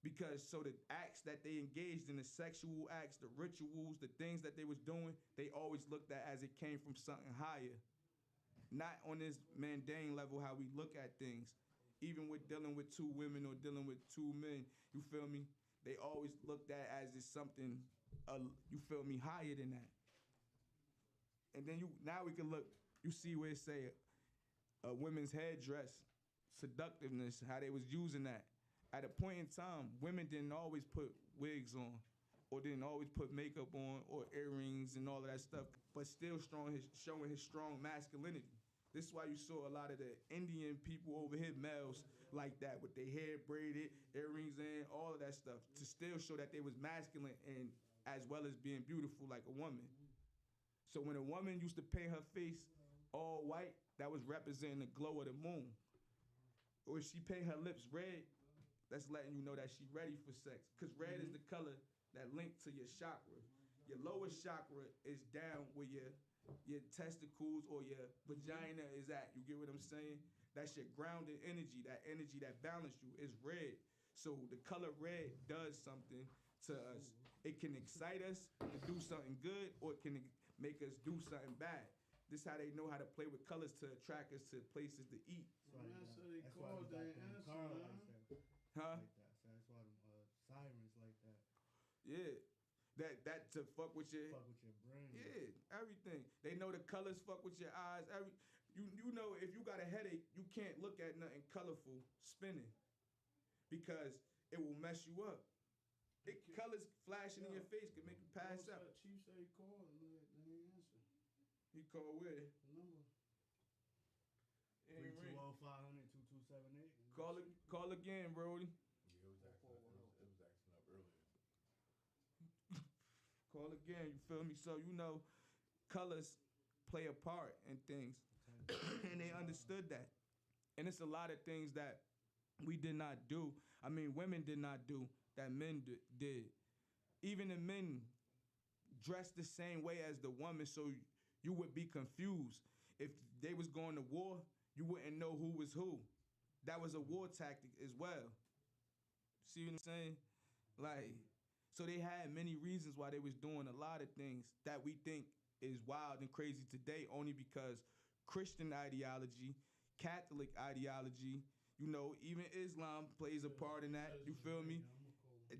Because so the acts that they engaged in, the sexual acts, the rituals, the things that they was doing, they always looked at as it came from something higher. Not on this mundane level how we look at things. Even with dealing with 2 women or dealing with 2 men, you feel me? They always looked at as it's something, you feel me, higher than that. And then now we can look, you see where it say a women's headdress, seductiveness, how they was using that. At a point in time, women didn't always put wigs on or didn't always put makeup on or earrings and all of that stuff, but still showing his strong masculinity. This is why you saw a lot of the Indian people over here, males like that, with their hair braided, earrings in, all of that stuff, to still show that they was masculine and as well as being beautiful like a woman. So when a woman used to paint her face all white, that was representing the glow of the moon. Or if she paint her lips red, that's letting you know that she ready for sex. Because red is the color that linked to your chakra. Your lowest chakra is down where your testicles or your vagina is at. You get what I'm saying? That's your grounded energy, that energy that balances you is red. So the color red does something to us. It can excite us to do something good, or it can make us do something bad. This is how they know how to play with colors to attract us to places to eat. That's what they call that answer, man. Huh? Like that. So that's why them sirens like that. Yeah. That to fuck with your brain. Yeah, everything. They know the colors fuck with your eyes. You know if you got a headache, you can't look at nothing colorful spinning because it will mess you up. Colors flashing in your face can make you pass out. Chief said he called and they ain't answer. He called where? The number. 320-500-2278. Call again, Brody. Yeah, it was acting up earlier. Call again, you feel me? So you know, colors play a part in things. And they understood that. And it's a lot of things that we did not do. I mean, women did not do that men did. Even the men dressed the same way as the woman, so you would be confused. If they was going to war, you wouldn't know who was who. That was a war tactic as well. See what I'm saying? Like, so they had many reasons why they was doing a lot of things that we think is wild and crazy today, only because Christian ideology, Catholic ideology, you know, even Islam plays a part in that. You feel me?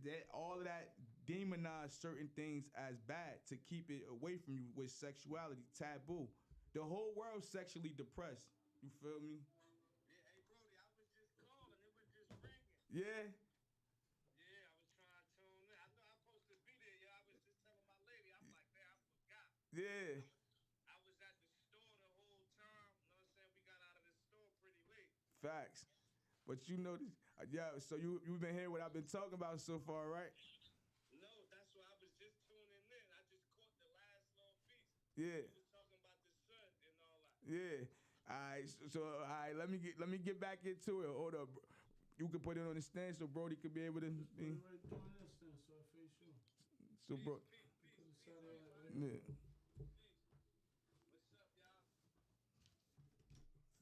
That all of that demonize certain things as bad to keep it away from you with sexuality, taboo. The whole world's sexually depressed. You feel me? Yeah, hey Brody, I was just calling. It was just ringing. Yeah. Yeah, I was trying to tune in. I know I'm supposed to be there. Yeah, I was just telling my lady. I'm like, man, I forgot. Yeah. I was at the store the whole time. You know what I'm saying? We got out of the store pretty late. Facts. But you know, yeah. So you've been hearing what I've been talking about so far, right? No, that's why I was just tuning in. I just caught the last little piece. Yeah. We was talking about the sun and all that. Yeah. All right. So all right. Let me get back into it. Hold up. You can put it on the stand so Brody could be able to. Put it right there on that stand so I face you. So bro. Peace. Put the satellite right Yeah. there. Peace. What's up,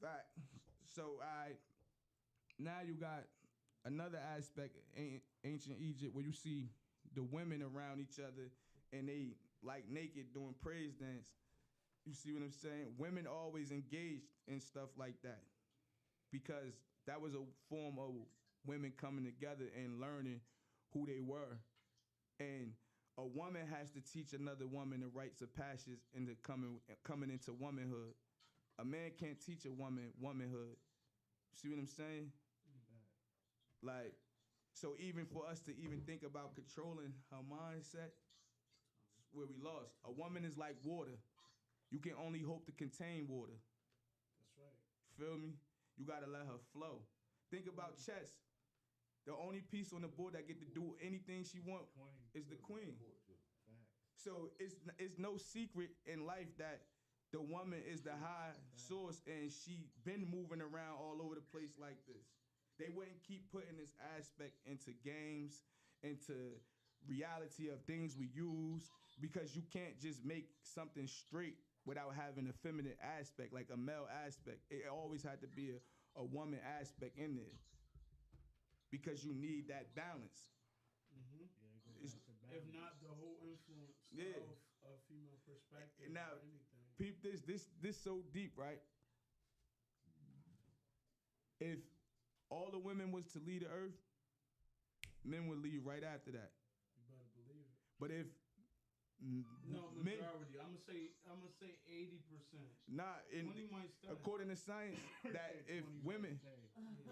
y'all? Fact. So I now you got another aspect in ancient Egypt where you see the women around each other and they like naked doing praise dance. You see what I'm saying? Women always engaged in stuff like that because that was a form of women coming together and learning who they were. And a woman has to teach another woman the rites of passage into coming into womanhood. A man can't teach a woman womanhood. See what I'm saying? Like, so even for us to even think about controlling her mindset, where we lost. A woman is like water. You can only hope to contain water. That's right. Feel me? You gotta let her flow. Think about chess. The only piece on the board that get to do anything she want is the queen. So it's no secret in life that the woman is the high source and she been moving around all over the place like this. They wouldn't keep putting this aspect into games, into reality of things we use, because you can't just make something straight without having a feminine aspect, like a male aspect. It always had to be a woman aspect in there because you need that balance. Mm-hmm. It's- If not the whole influence Yeah. of female perspective Now, or anything. peep this so deep, right? If all the women was to lead the earth, men would leave right after that. You better believe it. But if No, men, majority. I'm gonna say 80%. not 20 might start. according to science, that if women,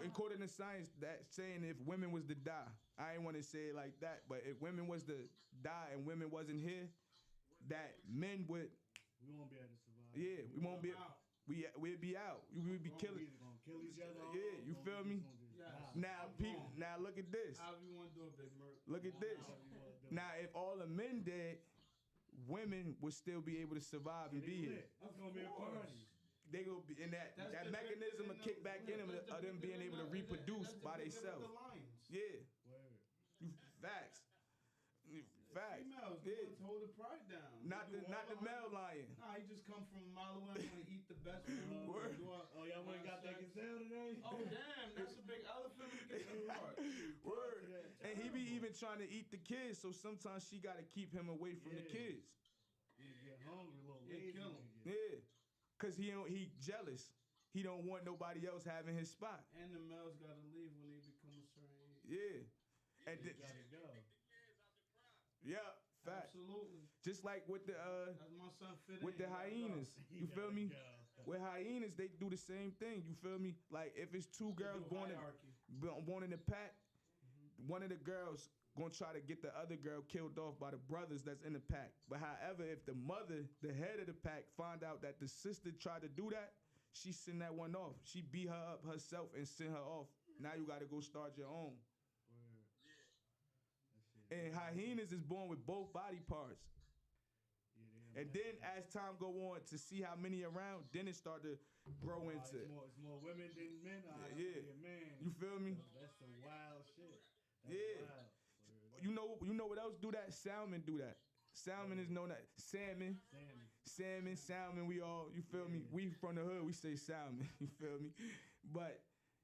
according to science, that saying if women was to die, I ain't want to say it like that, but if women was to die and women wasn't here, that men would, We won't be able to survive. yeah, we won't be, out. we'd be out, we would be We killing. either gonna kill each other. Yeah, you or feel we me? just gonna just Yes. die. Now, I'm people, wrong. now look at this. However you want to do it, Big Merc. Look at this. However you wanna do it. Now, if all the men dead, women would still be able to survive and be here. It's gonna be a party. They gonna be in that That's that the mechanism big of kick back in them that's the of them big being able to thing, reproduce that's the by big thing with themselves. The lions. Yeah, Word. you facts, facts. Females, the Yeah, ones hold the pride down. not They the do not all the male lion. Nah, he just come from a mile away and want to eat the best food. Word. do all- Oh, y'all went got that sex. gazelle today? Oh damn, that's a big elephant in the kitchen part. Word. And he be even trying to eat the kids, so sometimes she got to keep him away from the Yeah. kids. You get hungry, a little Yeah, lazy. kill 'em. nigga. Yeah, cause he jealous. He don't want nobody else having his spot. And the males gotta leave when they become a certain age. Yeah, and You th- gotta go. The kids out the prime. yeah, facts. Absolutely. Just like with the That's my son fit with in, the he gotta go. hyenas. You feel gotta me? go. With hyenas, they do the same thing. You feel me? Like if it's two They girls do born hierarchy. in the pack, one of the girls gonna try to get the other girl killed off by the brothers that's in the pack. But however, if the mother, the head of the pack, find out that the sister tried to do that, she send that one off. She beat her up herself and send her off. Now you gotta go start your own. Word. That shit. And hyenas is born with both body parts. Yeah, they And then as time go on to see how many around, then it start to grow into. It's more women than men. Yeah. Man. You feel me? That's some wild shit. That's Yeah. wild. Word. you know what else do that? Salmon do that. Salmon is known as salmon. Salmon, we all, you feel me? We from the hood, we say salmon, you feel me? But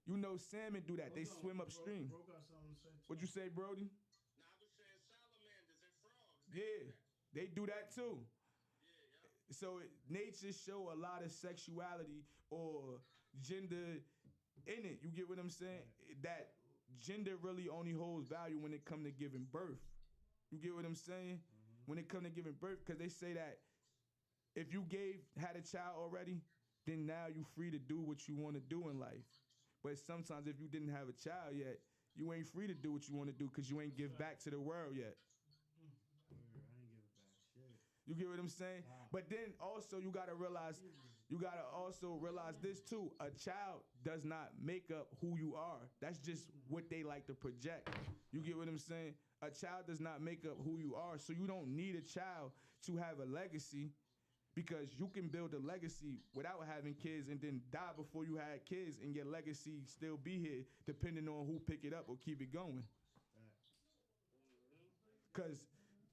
you know salmon do that. They swim upstream. Bro got something to say too. What you say, Brody? Now I was saying salamanders and frogs. Yeah, they do that too. Yeah. So nature show a lot of sexuality or gender in it. You get what I'm saying? That gender really only holds value when it come to giving birth. You get what I'm saying? When it come to giving birth, because they say that if you had a child already, then now you free to do what you want to do in life. But sometimes if you didn't have a child yet, you ain't free to do what you want to do because you ain't give back to the world yet. I ain't giving back shit. You get what I'm saying? But then also you gotta realize this too. A child does not make up who you are. That's just what they like to project. You get what I'm saying? A child does not make up who you are. So you don't need a child to have a legacy, because you can build a legacy without having kids and then die before you had kids and your legacy still be here, depending on who pick it up or keep it going. Because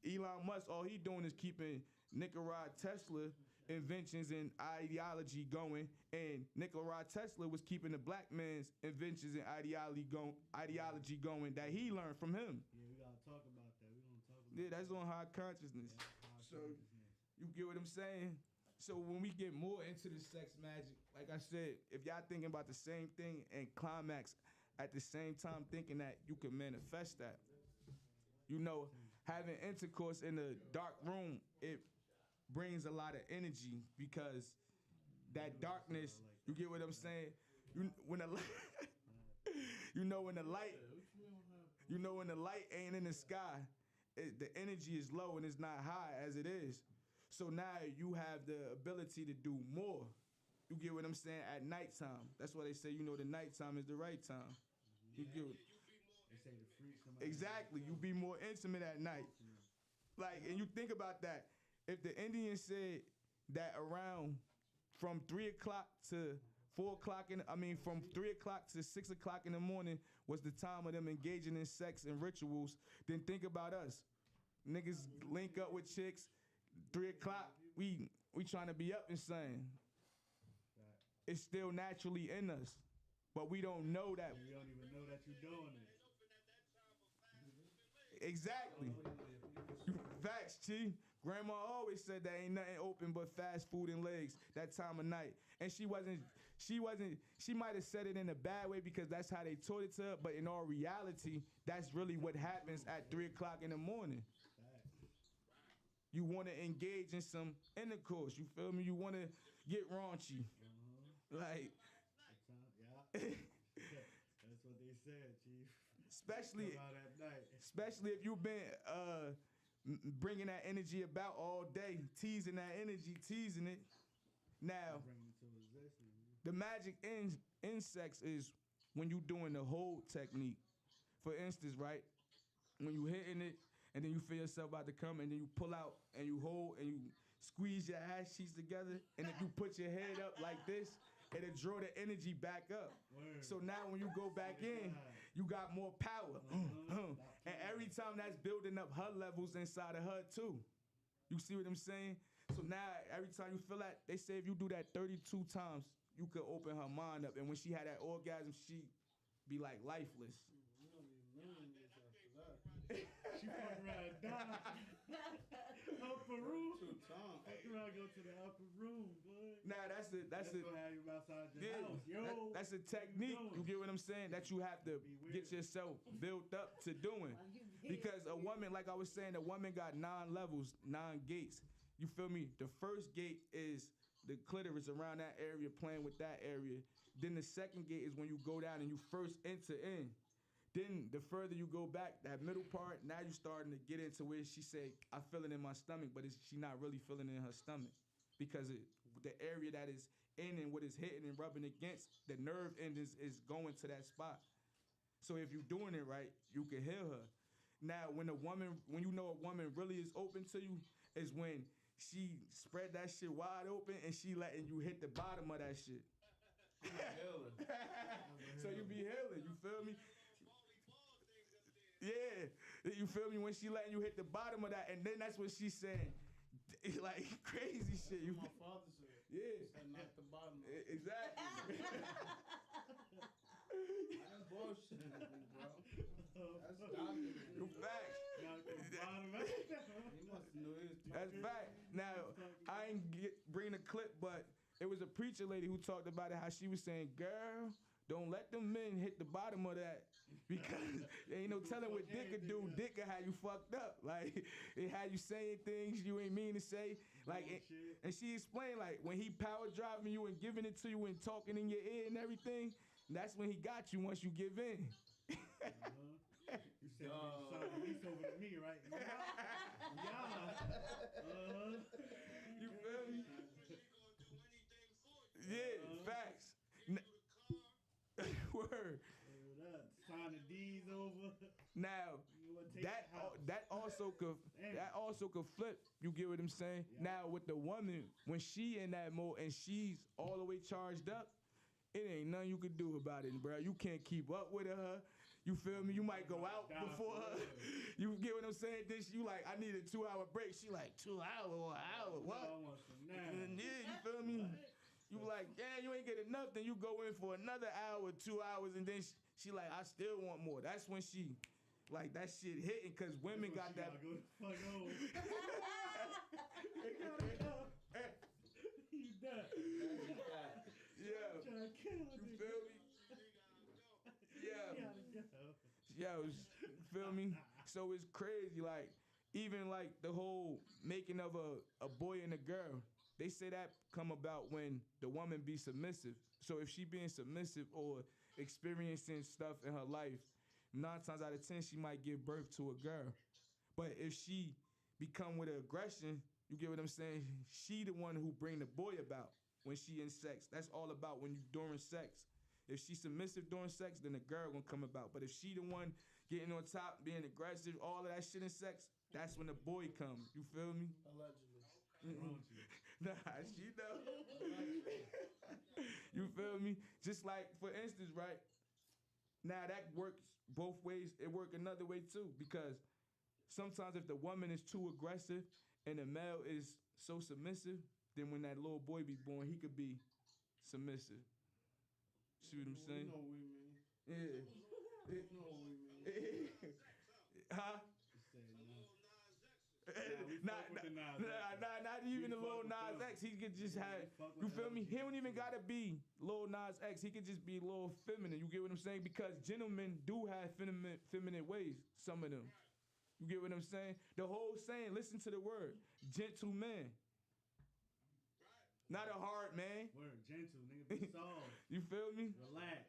Elon Musk, all he doing is keeping Nikola Tesla inventions and ideology going, and Nikola Tesla was keeping the black man's inventions and ideology going that he learned from him. Yeah, we gotta talk about that. We gonna talk about Yeah, that's on high consciousness. So you get what I'm saying? So when we get more into the sex magic, like I said, if y'all thinking about the same thing and climax at the same time, thinking that you can manifest that. You know, having intercourse in a dark room, it brings a lot of energy, because that darkness, you get what I'm saying? When the light ain't in the sky, the energy is low and it's not high as it is. So now you have the ability to do more. You get what I'm saying? At nighttime. That's why they say, the nighttime is the right time. You get what? They say the freaks come out. Exactly. You be more intimate at night. Like, and you think about that. If the Indians said that around from 3 o'clock to 4 o'clock from 3 o'clock to 6 o'clock in the morning was the time of them engaging in sex and rituals, then think about us. Niggas link up with chicks, 3 o'clock, we trying to be up and saying. It's still naturally in us, but we don't know that. You don't even know that you're doing it. Exactly. Facts, Chief. Grandma always said that ain't nothing open but fast food and legs that time of night. And she might have said it in a bad way because that's how they taught it to her, but in all reality, that's really what happens at 3 o'clock in the morning. You want to engage in some intercourse, you feel me? You want to get raunchy. Like, yeah. That's what they said, Chief. Especially at night. Especially if you've been bringing that energy about all day, teasing that energy, teasing it. Now, the magic in sex is when you doing the hold technique. For instance, right? When you hitting it and then you feel yourself about to come and then you pull out and you hold and you squeeze your ass cheeks together, and if you put your head up like this, it'll draw the energy back up. Word. So now when you go back in, you got more power. And every time that's building up her levels inside of her too. You see what I'm saying? So now every time you feel that, they say if you do that 32 times, you could open her mind up. And when she had that orgasm, she be like lifeless. You don't even learn this after that. She fuck around and die. Upper room. 2 times. Fuck around, go to the upper room, boy. Nah, that's gonna have you outside the house. Yo. That's a technique. You get what I'm saying? That you have to get yourself built up to doing. Because a woman, like I was saying, a woman got 9 levels, 9 gates. You feel me? The first gate is the clitoris around that area, playing with that area. Then the second gate is when you go down and you first enter in. Then the further you go back, that middle part, now you're starting to get into where she say, I feel it in my stomach, but she not really feeling it in her stomach. Because the area that is in and what is hitting and rubbing against, the nerve end is going to that spot. So if you're doing it right, you can heal her. Now, when you know a woman really is open to you, is when she spread that shit wide open and she letting you hit the bottom of that shit. So you be healing, you feel me? Yeah, You feel me? When she letting you hit the bottom of that, and then that's what she's saying, like crazy shit. You My father said. Yeah. He said knock the bottom. Exactly. That's bullshit, bro. That's documented. You facts. Knock the bottom out. He must know his That's fact. Now, I ain't bring a clip, but it was a preacher lady who talked about it, how she was saying, girl, don't let them men hit the bottom of that, because there ain't no telling what dick could do. Dick could have you fucked up. Like, it had you saying things you ain't mean to say. Like, and she explained, like, when he power driving you and giving it to you and talking in your ear and everything, that's when he got you once you give in. You said he's over to me, right? You feel me? Yeah, facts. Word. Sign the deeds over. Now, that also could flip. You get what I'm saying? Yeah. Now with the woman, when she in that mode and she's all the way charged up, it ain't nothing you could do about it, bro. You can't keep up with her. You feel me? You might go out before her. You get what I'm saying? Then you like, I need a 2-hour break. She like, 2 hours or an hour? What? Yeah, you feel me? You like, yeah, you ain't get enough. Then you go in for another hour, 2 hours, and then she like, I still want more. That's when she, like, that shit hitting, because women got that. Go the fuck home. You done. Yeah. Trying to kill her. You feel me? Yeah. Yeah, feel me? So it's crazy, like, even like the whole making of a boy and a girl, they say that come about when the woman be submissive. So if she being submissive or experiencing stuff in her life, 9 times out of 10, she might give birth to a girl. But if she become with aggression, you get what I'm saying? She the one who bring the boy about when she in sex. That's all about when you during sex. If she's submissive during sex, then the girl gonna come about. But if she the one getting on top, being aggressive, all of that shit in sex, that's when the boy come. You feel me? Allegedly. Nah, she know. You feel me? Just like, for instance, right? Now that works both ways. It work another way too, because sometimes if the woman is too aggressive and the male is so submissive, then when that little boy be born, he could be submissive. See what I'm saying? You know we mean. Yeah. You know what we mean. Huh? Not even the Lil Nas X. He could just have, you feel me? He don't even gotta be Lil Nas X. He could just be a little feminine. You get what I'm saying? Because gentlemen do have feminine ways. Some of them. You get what I'm saying? The whole saying, listen to the word, gentleman. Not a hard man. Word, gentle, nigga. Be soft. You feel me? Relax.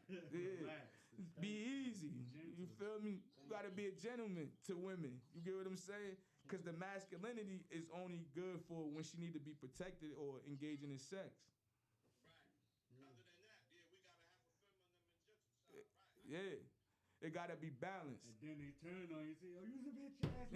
Yeah. Relax. Be easy. You feel me? You gotta be a gentleman to women. You get what I'm saying? Because the masculinity is only good for when she need to be protected or engaging in sex. Right. Other than that, yeah, we gotta have a feminine and gentle side. Right. Yeah. It gotta be balanced. And then they turn on you and say, oh, you's a bitch ass.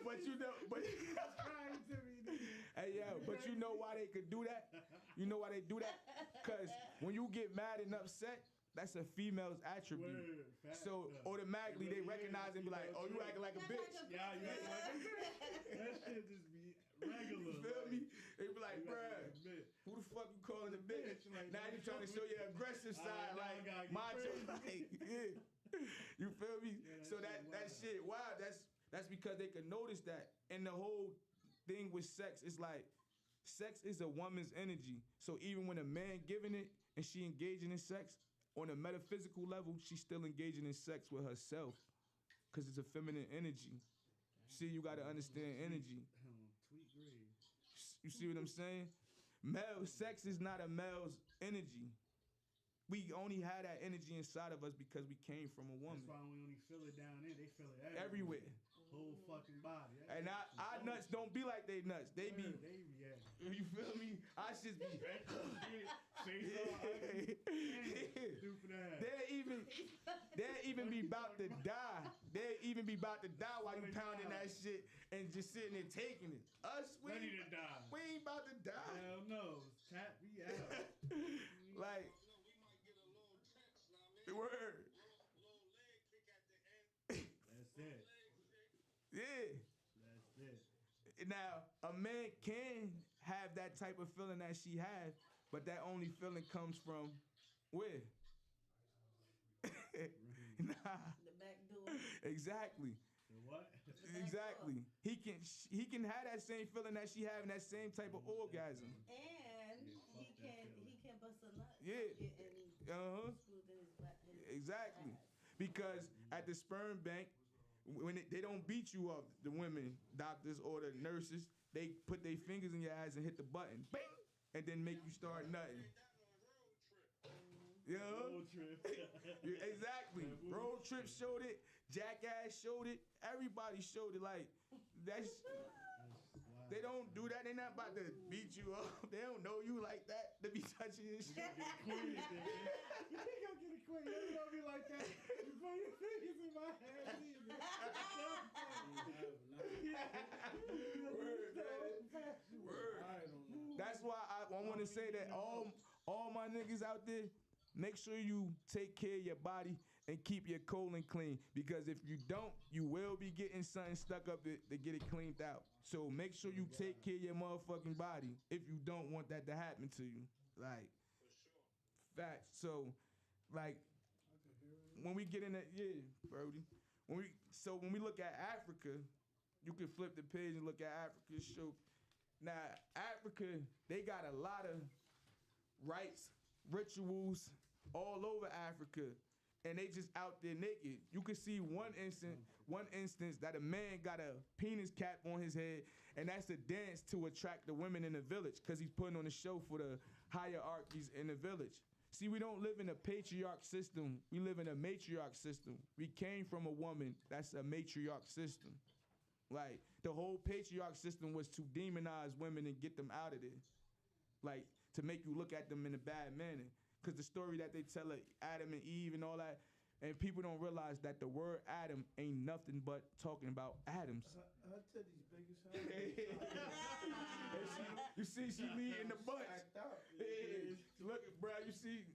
but you know, but Trying to me. hey, yo, but you know why they could do that? You know why they do that? Because when you get mad and upset, that's a female's attribute. Word, so automatically they recognize and be like, oh, you acting like a bitch. Yeah, you acting like a bitch. That shit just be regular. You feel me? They be like, You bruh, acting like a bitch. who the fuck you calling a bitch? Like, Now you trying to show your aggressive side, now I like gotta get macho, crazy. like, yeah. You feel me? Yeah, So that shit, wow, that's because they can notice that. And the whole thing with sex is like, sex is a woman's energy. So even when a man giving it and she engaging in sex, on a metaphysical level, she's still engaging in sex with herself, because it's a feminine energy. See, you gotta understand energy. Tweet grade. You see what I'm saying? Male sex is not a male's energy. We only had that energy inside of us because we came from a woman. That's why we only feel it down there. They feel it Everywhere. Whole fucking body. And our nuts don't be like they nuts. They be. Yeah. You feel me? I just be. They'll even be about to die. They'll even be about to die while you pounding that shit and just sitting there taking it. Us, we Ready to die. We ain't about to die. Hell no. Tap me out. Like. No, we might get a little tense, know what I mean? Word. Little leg kick at the end. Now, a man can have that type of feeling that she has, but that only feeling comes from where? Nah, The back door. exactly. The what? The back Exactly. door. He can have that same feeling that she having, that same type of orgasm. And Yeah, fuck he that can feeling. bust a nut. Yeah. Getting Uh-huh. screwed in his back. Exactly. ass. Because at the sperm bank, when they don't beat you up, the women, doctors or the nurses, they put their fingers in your ass and hit the button, bing, and then make you start nutting. That on road trip. Yeah. Road trip. Yeah, exactly. Road Trip showed it. Jackass showed it. Everybody showed it. Like that's. They don't do that. They not about to beat you up. They don't know you like that to be touching your shit. You think I'll get it quick? Let me not be like that. You put your fingers in my head. Word. I don't know. That's why I want to say that all my niggas out there, make sure you take care of your body and keep your colon clean. Because if you don't, you will be getting something stuck up it to get it cleaned out. So make sure you take care of your motherfucking body if you don't want that to happen to you. Like, For sure. facts. So, like, when we get in that, yeah, Brody. When we look at Africa, you can flip the page and look at Africa's show. Now, Africa, they got a lot of rites, rituals all over Africa, and they just out there naked. You can see one instance that a man got a penis cap on his head, and that's a dance to attract the women in the village, because he's putting on a show for the hierarchies in the village. See, we don't live in a patriarch system. We live in a matriarch system. We came from a woman. That's a matriarch system. Like, the whole patriarch system was to demonize women and get them out of there. Like, to make you look at them in a bad manner. Because the story that they tell of Adam and Eve and all that, and people don't realize that the word Adam ain't nothing but talking about atoms. Her titties big as hell. You see, she leading the bunch. Act out. Yeah. Look, bro, you see,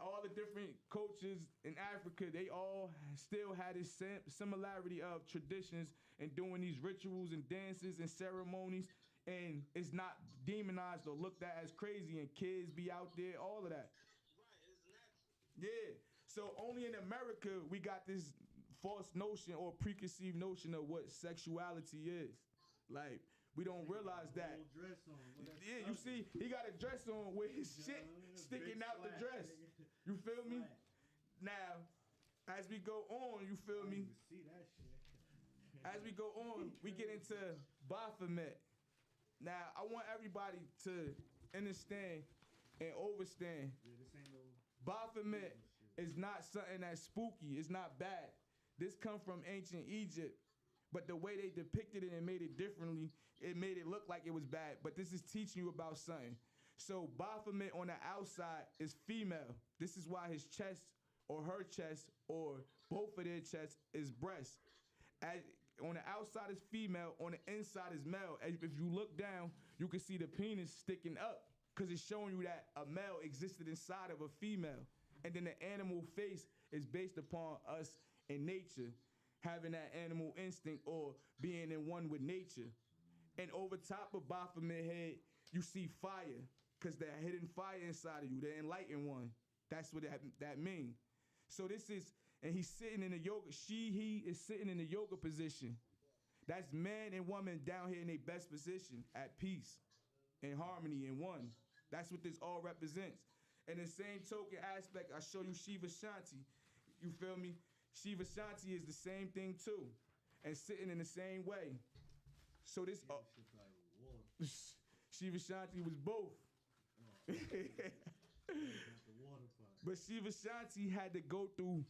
all the different cultures in Africa, they all still had this similarity of traditions and doing these rituals and dances and ceremonies, and it's not demonized or looked at as crazy, and kids be out there, all of that. Right, it's natural. Yeah. So only in America we got this false notion or preconceived notion of what sexuality is. Like, we don't realize that. Whole dress on. Look at Yeah, that you stuff. see, he got a dress on with his shit sticking out the dress. You feel me? Flat. Now, as we go on, you feel me? You see that shit. As we go on, we get into Baphomet. Now, I want everybody to understand and overstand. Yeah, this ain't no. Baphomet is not something that's spooky. It's not bad. This come from ancient Egypt. But the way they depicted it and made it differently, it made it look like it was bad. But this is teaching you about something. So Baphomet on the outside is female. This is why his chest or her chest or both of their chests is breast. On the outside is female, on the inside is male. If you look down, you can see the penis sticking up, because it's showing you that a male existed inside of a female. And then the animal face is based upon us in nature, having that animal instinct or being in one with nature. And over top of Baphomet head, you see fire, because that hidden fire inside of you, the enlightened one. That's what that mean. So this is, and he's sitting in the yoga, he is sitting in the yoga position. That's man and woman down here in their best position, at peace, in harmony, in one. That's what this all represents. And the same token aspect, I show you Shiva Shanti. You feel me? Shiva Shanti is the same thing too, and sitting in the same way. So this, Yeah, shit like water. Shiva Shanti was both. Got the water part. But Shiva Shanti had to go through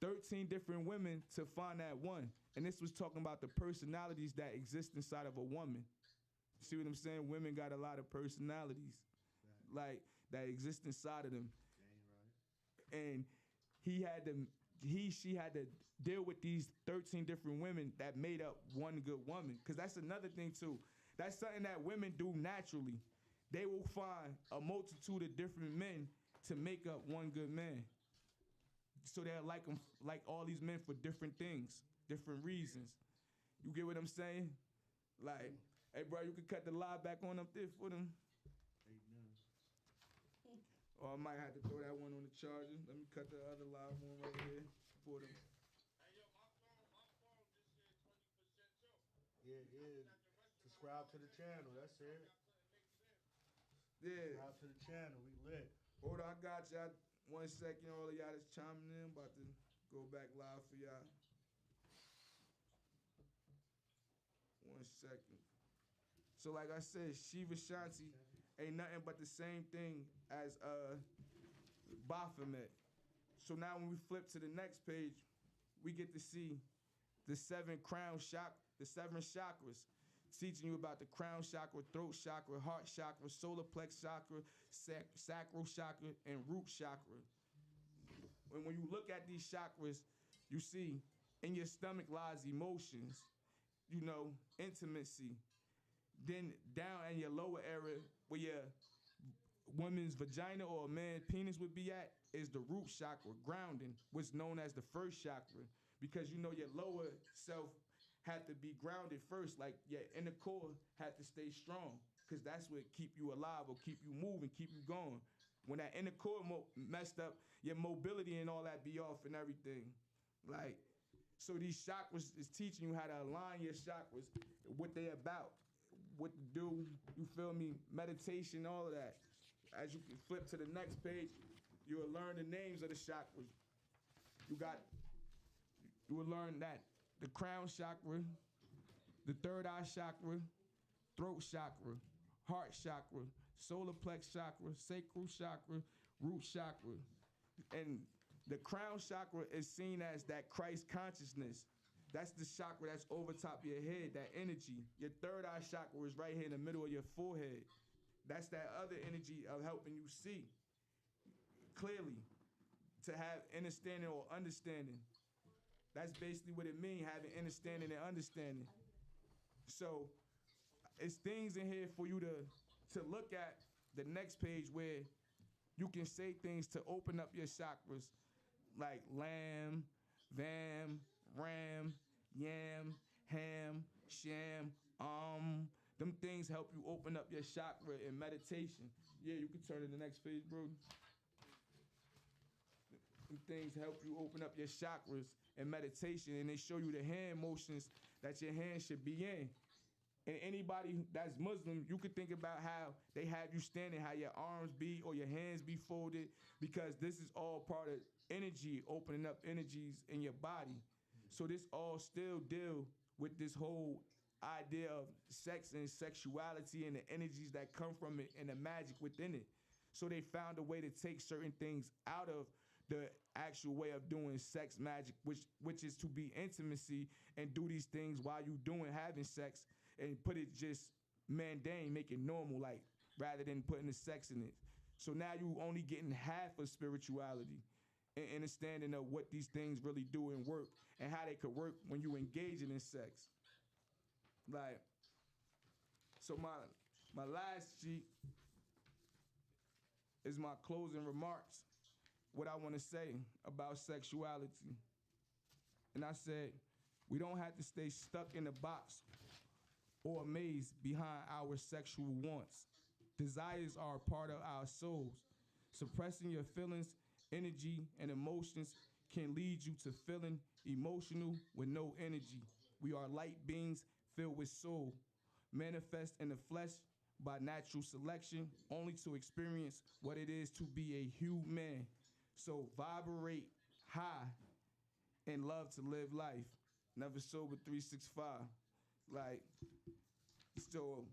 13 different women to find that one. And this was talking about the personalities that exist inside of a woman. See what I'm saying? Women got a lot of personalities, like, that exist inside of them. Dang right. And she had to deal with these 13 different women that made up one good woman. Because that's another thing too. That's something that women do naturally. They will find a multitude of different men to make up one good man. So they're like them, like all these men for different things, different reasons. You get what I'm saying? Like, Hey, bro, you can cut the live back on up there for them. Ain't none. Or I might have to throw that one on the charger. Let me cut the other live one right here for them. Hey, yo, my phone just said 20% too. Yeah, yeah. Subscribe to the channel. That's it. Yeah. Subscribe to the channel. We lit. Hold on, I got y'all. 1 second, all of y'all that's chiming in. About to go back live for y'all. 1 second. So like I said, Shiva Shanti ain't nothing but the same thing as Baphomet. So now when we flip to the next page, we get to see the 7 chakras, teaching you about the crown chakra, throat chakra, heart chakra, solar plex chakra, sacral chakra, and root chakra. And when you look at these chakras, you see in your stomach lies emotions, you know, intimacy. Then down in your lower area where your woman's vagina or a man's penis would be at is the root chakra, grounding, what's known as the first chakra. Because you know your lower self had to be grounded first, like your inner core had to stay strong, because that's what keep you alive or keep you moving, keep you going. When that inner core messed up, your mobility and all that be off and everything. Like, so these chakras is teaching you how to align your chakras, what they about, what to do, you feel me? Meditation, all of that. As you can flip to the next page, you will learn the names of the chakras. You will learn that the crown chakra, the third eye chakra, throat chakra, heart chakra, solar plex chakra, sacral chakra, root chakra. And the crown chakra is seen as that Christ consciousness. That's the chakra that's over top of your head, that energy. Your third eye chakra is right here in the middle of your forehead. That's that other energy of helping you see clearly, to have understanding or understanding. That's basically what it means, having understanding and understanding. So it's things in here for you to look at the next page where you can say things to open up your chakras, like lamb, vam, ram, yam, ham, sham, them things help you open up your chakra in meditation. Yeah, you can turn to the next page, bro. Them things help you open up your chakras in meditation, and they show you the hand motions that your hands should be in. And anybody that's Muslim, you could think about how they have you standing, how your arms be or your hands be folded, because this is all part of energy, opening up energies in your body. So this all still deal with this whole idea of sex and sexuality and the energies that come from it and the magic within it. So they found a way to take certain things out of the actual way of doing sex magic, which is to be intimacy and do these things while you having sex, and put it just mundane, make it normal, like, rather than putting the sex in it. So now you only getting half of spirituality and understanding of what these things really do and work, and how they could work when you engaging in sex. Like, so my last sheet is my closing remarks, what I want to say about sexuality. And I said, we don't have to stay stuck in a box or a maze behind our sexual wants. Desires are a part of our souls. Suppressing your feelings, energy, and emotions can lead you to feeling emotional with no energy. We are light beings filled with soul, manifest in the flesh by natural selection, only to experience what it is to be a human. So vibrate high and love to live life. Nevasoba 365. Like, so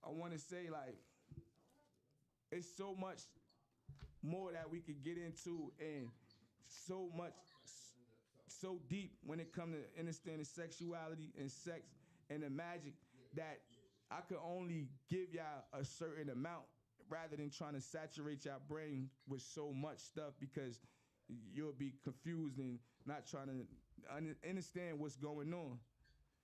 I want to say, like, it's so much more that we could get into, and so much, so deep when it comes to understanding sexuality and sex and the magic, that I could only give y'all a certain amount rather than trying to saturate your brain with so much stuff, because you'll be confused and not trying to understand what's going on.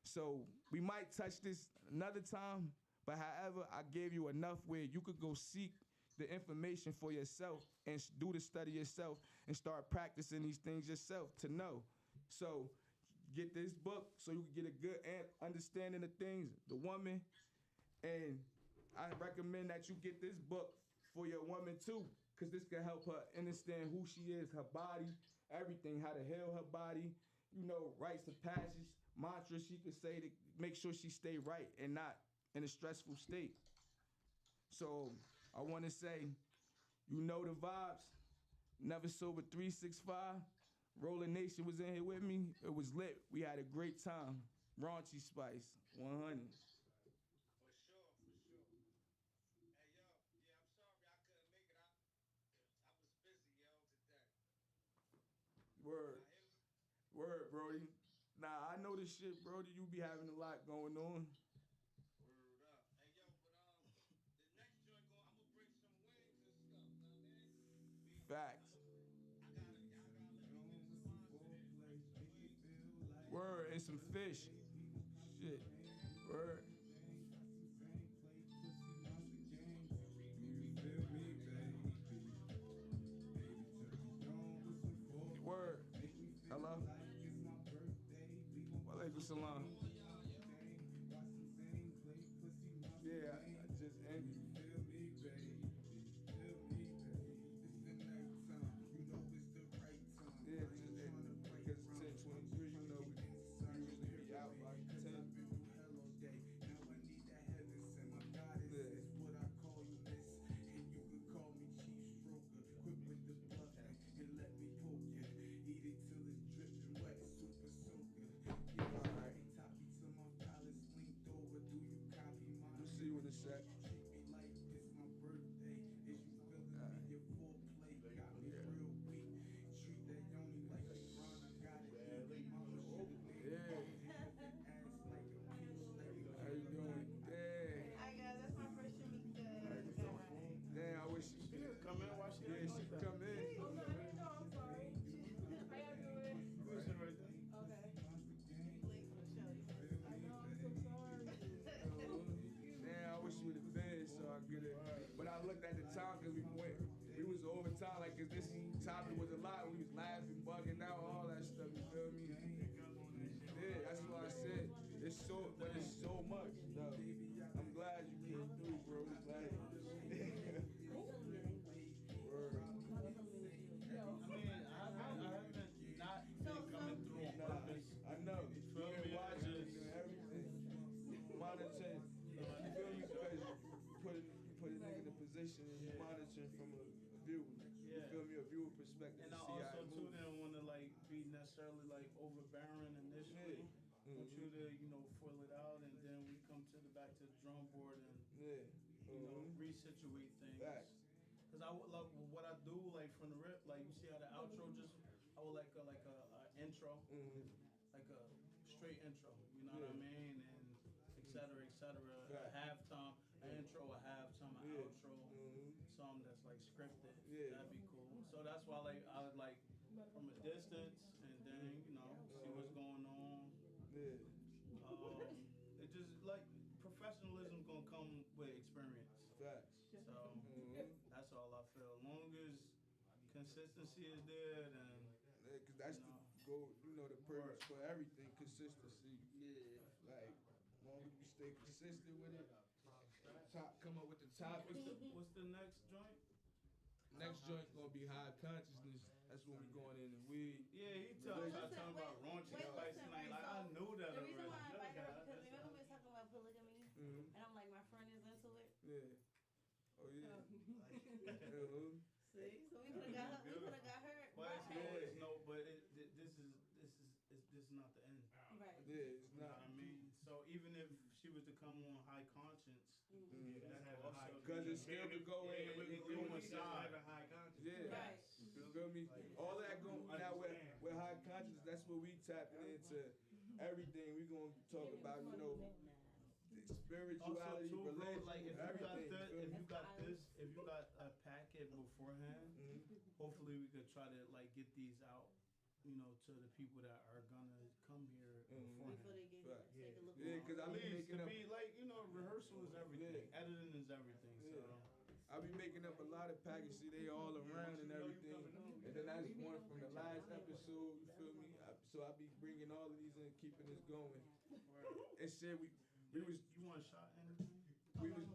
So we might touch this another time, but however, I gave you enough where you could go seek the information for yourself and do the study yourself and start practicing these things yourself to know. So get this book so you can get a good understanding of things, the woman, and I recommend that you get this book for your woman too, because this can help her understand who she is, her body, everything, how to heal her body, you know, rites of passage, mantras she could say to make sure she stay right and not in a stressful state. So I want to say, you know the vibes. Nevasoba 365. Rolling Nation was in here with me. It was lit. We had a great time. Raunchy Spice, 100. For sure, for sure. Hey yo, yeah, I'm sorry I couldn't make it. I was busy, yo, today. Word. Y'all hear me? Word, Brody. Nah, I know this shit, Brody. You be having a lot going on. Word up. Hey yo, but the next joint I'm gonna bring some wings and stuff, know what I mean? Facts. Y'all gotta let me get some monsters, bring some wings. Word, and some fish. Shit. Word. Word. Hello? Walaikum salam. Yeah, I just ended. Yeah, just ended. Because it's 10:23, you know, we usually be out by 10. See you in a sec. How you doing? Dang. I got that's my first Shamika. Dang, I wish she could come in. Why she didn't she could come in? I'm sorry. No, I'm sorry. How y'all doing? Good shit right there. Okay. Late for the show. I know, I'm so sorry. Damn, I wish you would have been so I get it. But I looked at the time because we was over time, like, cause this topic was a lot. We was laughing, bugging out, all that stuff, you feel me? Yeah, that's what I said. It's so much, though. I'm glad you came through, bro. I'm glad. Word. I haven't not been coming through on purpose. I know. You feel me? Watching everything. Monitoring. You feel me? Because you put a nigga in a position and you monitoring from a view. You feel me? A viewer perspective. And I to see how also it too moves. didn't want to like be necessarily like overbearing initially. Want you to, fill it out, and then we come to the back to the drum board and resituate things. Facts. Cause I would like what I do like from the rip, like you see how the outro just I would like a intro, like a straight intro. You know what I mean, and et cetera, et cetera. A halftime, an intro, a halftime, an outro, something that's like scripted. That'd be cool. So that's why I would like from a distance, and then see what's going on. It just like professionalism gonna come with experience. Facts. So that's all I feel. As long as consistency is there, then Cause that's the goal, the purpose for everything, consistency. yeah. Like, as long as you stay consistent with it, come up with the topics. What's the next joint? Next joint gonna be high consciousness. That's when we going in and weed. Yeah, he talking about raunchy spice tonight. Like I knew that The already. reason why I invited her because remember we was talking about polygamy, Mhm. and I'm like my friend is into it. Yeah. Oh yeah. See, so we could have got her. We could have got her. But right. this is not the end. Right. Yeah, it's You know not. what I mean? So even if she was to come on high conscience, that also Cause it still could go in. it coincide. Yeah. Right. You feel me? All that going now with high consciousness, that's what we tapping into everything. We gonna talk about, spirituality, Also, too, bro, religion, like if everything. you got a packet beforehand, hopefully we could try to like get these out, to the people that are gonna come here Before beforehand. they get here, take a look. Yeah, cause I be Please, making to up. be like, rehearsal is everything. Editing is everything. So I be making up a lot of packages, see they all around and everything. And then that's one from the last episode, you feel me? So I be bringing all of these and keeping this going. Word. And shit, we was You want a shot and everything? we was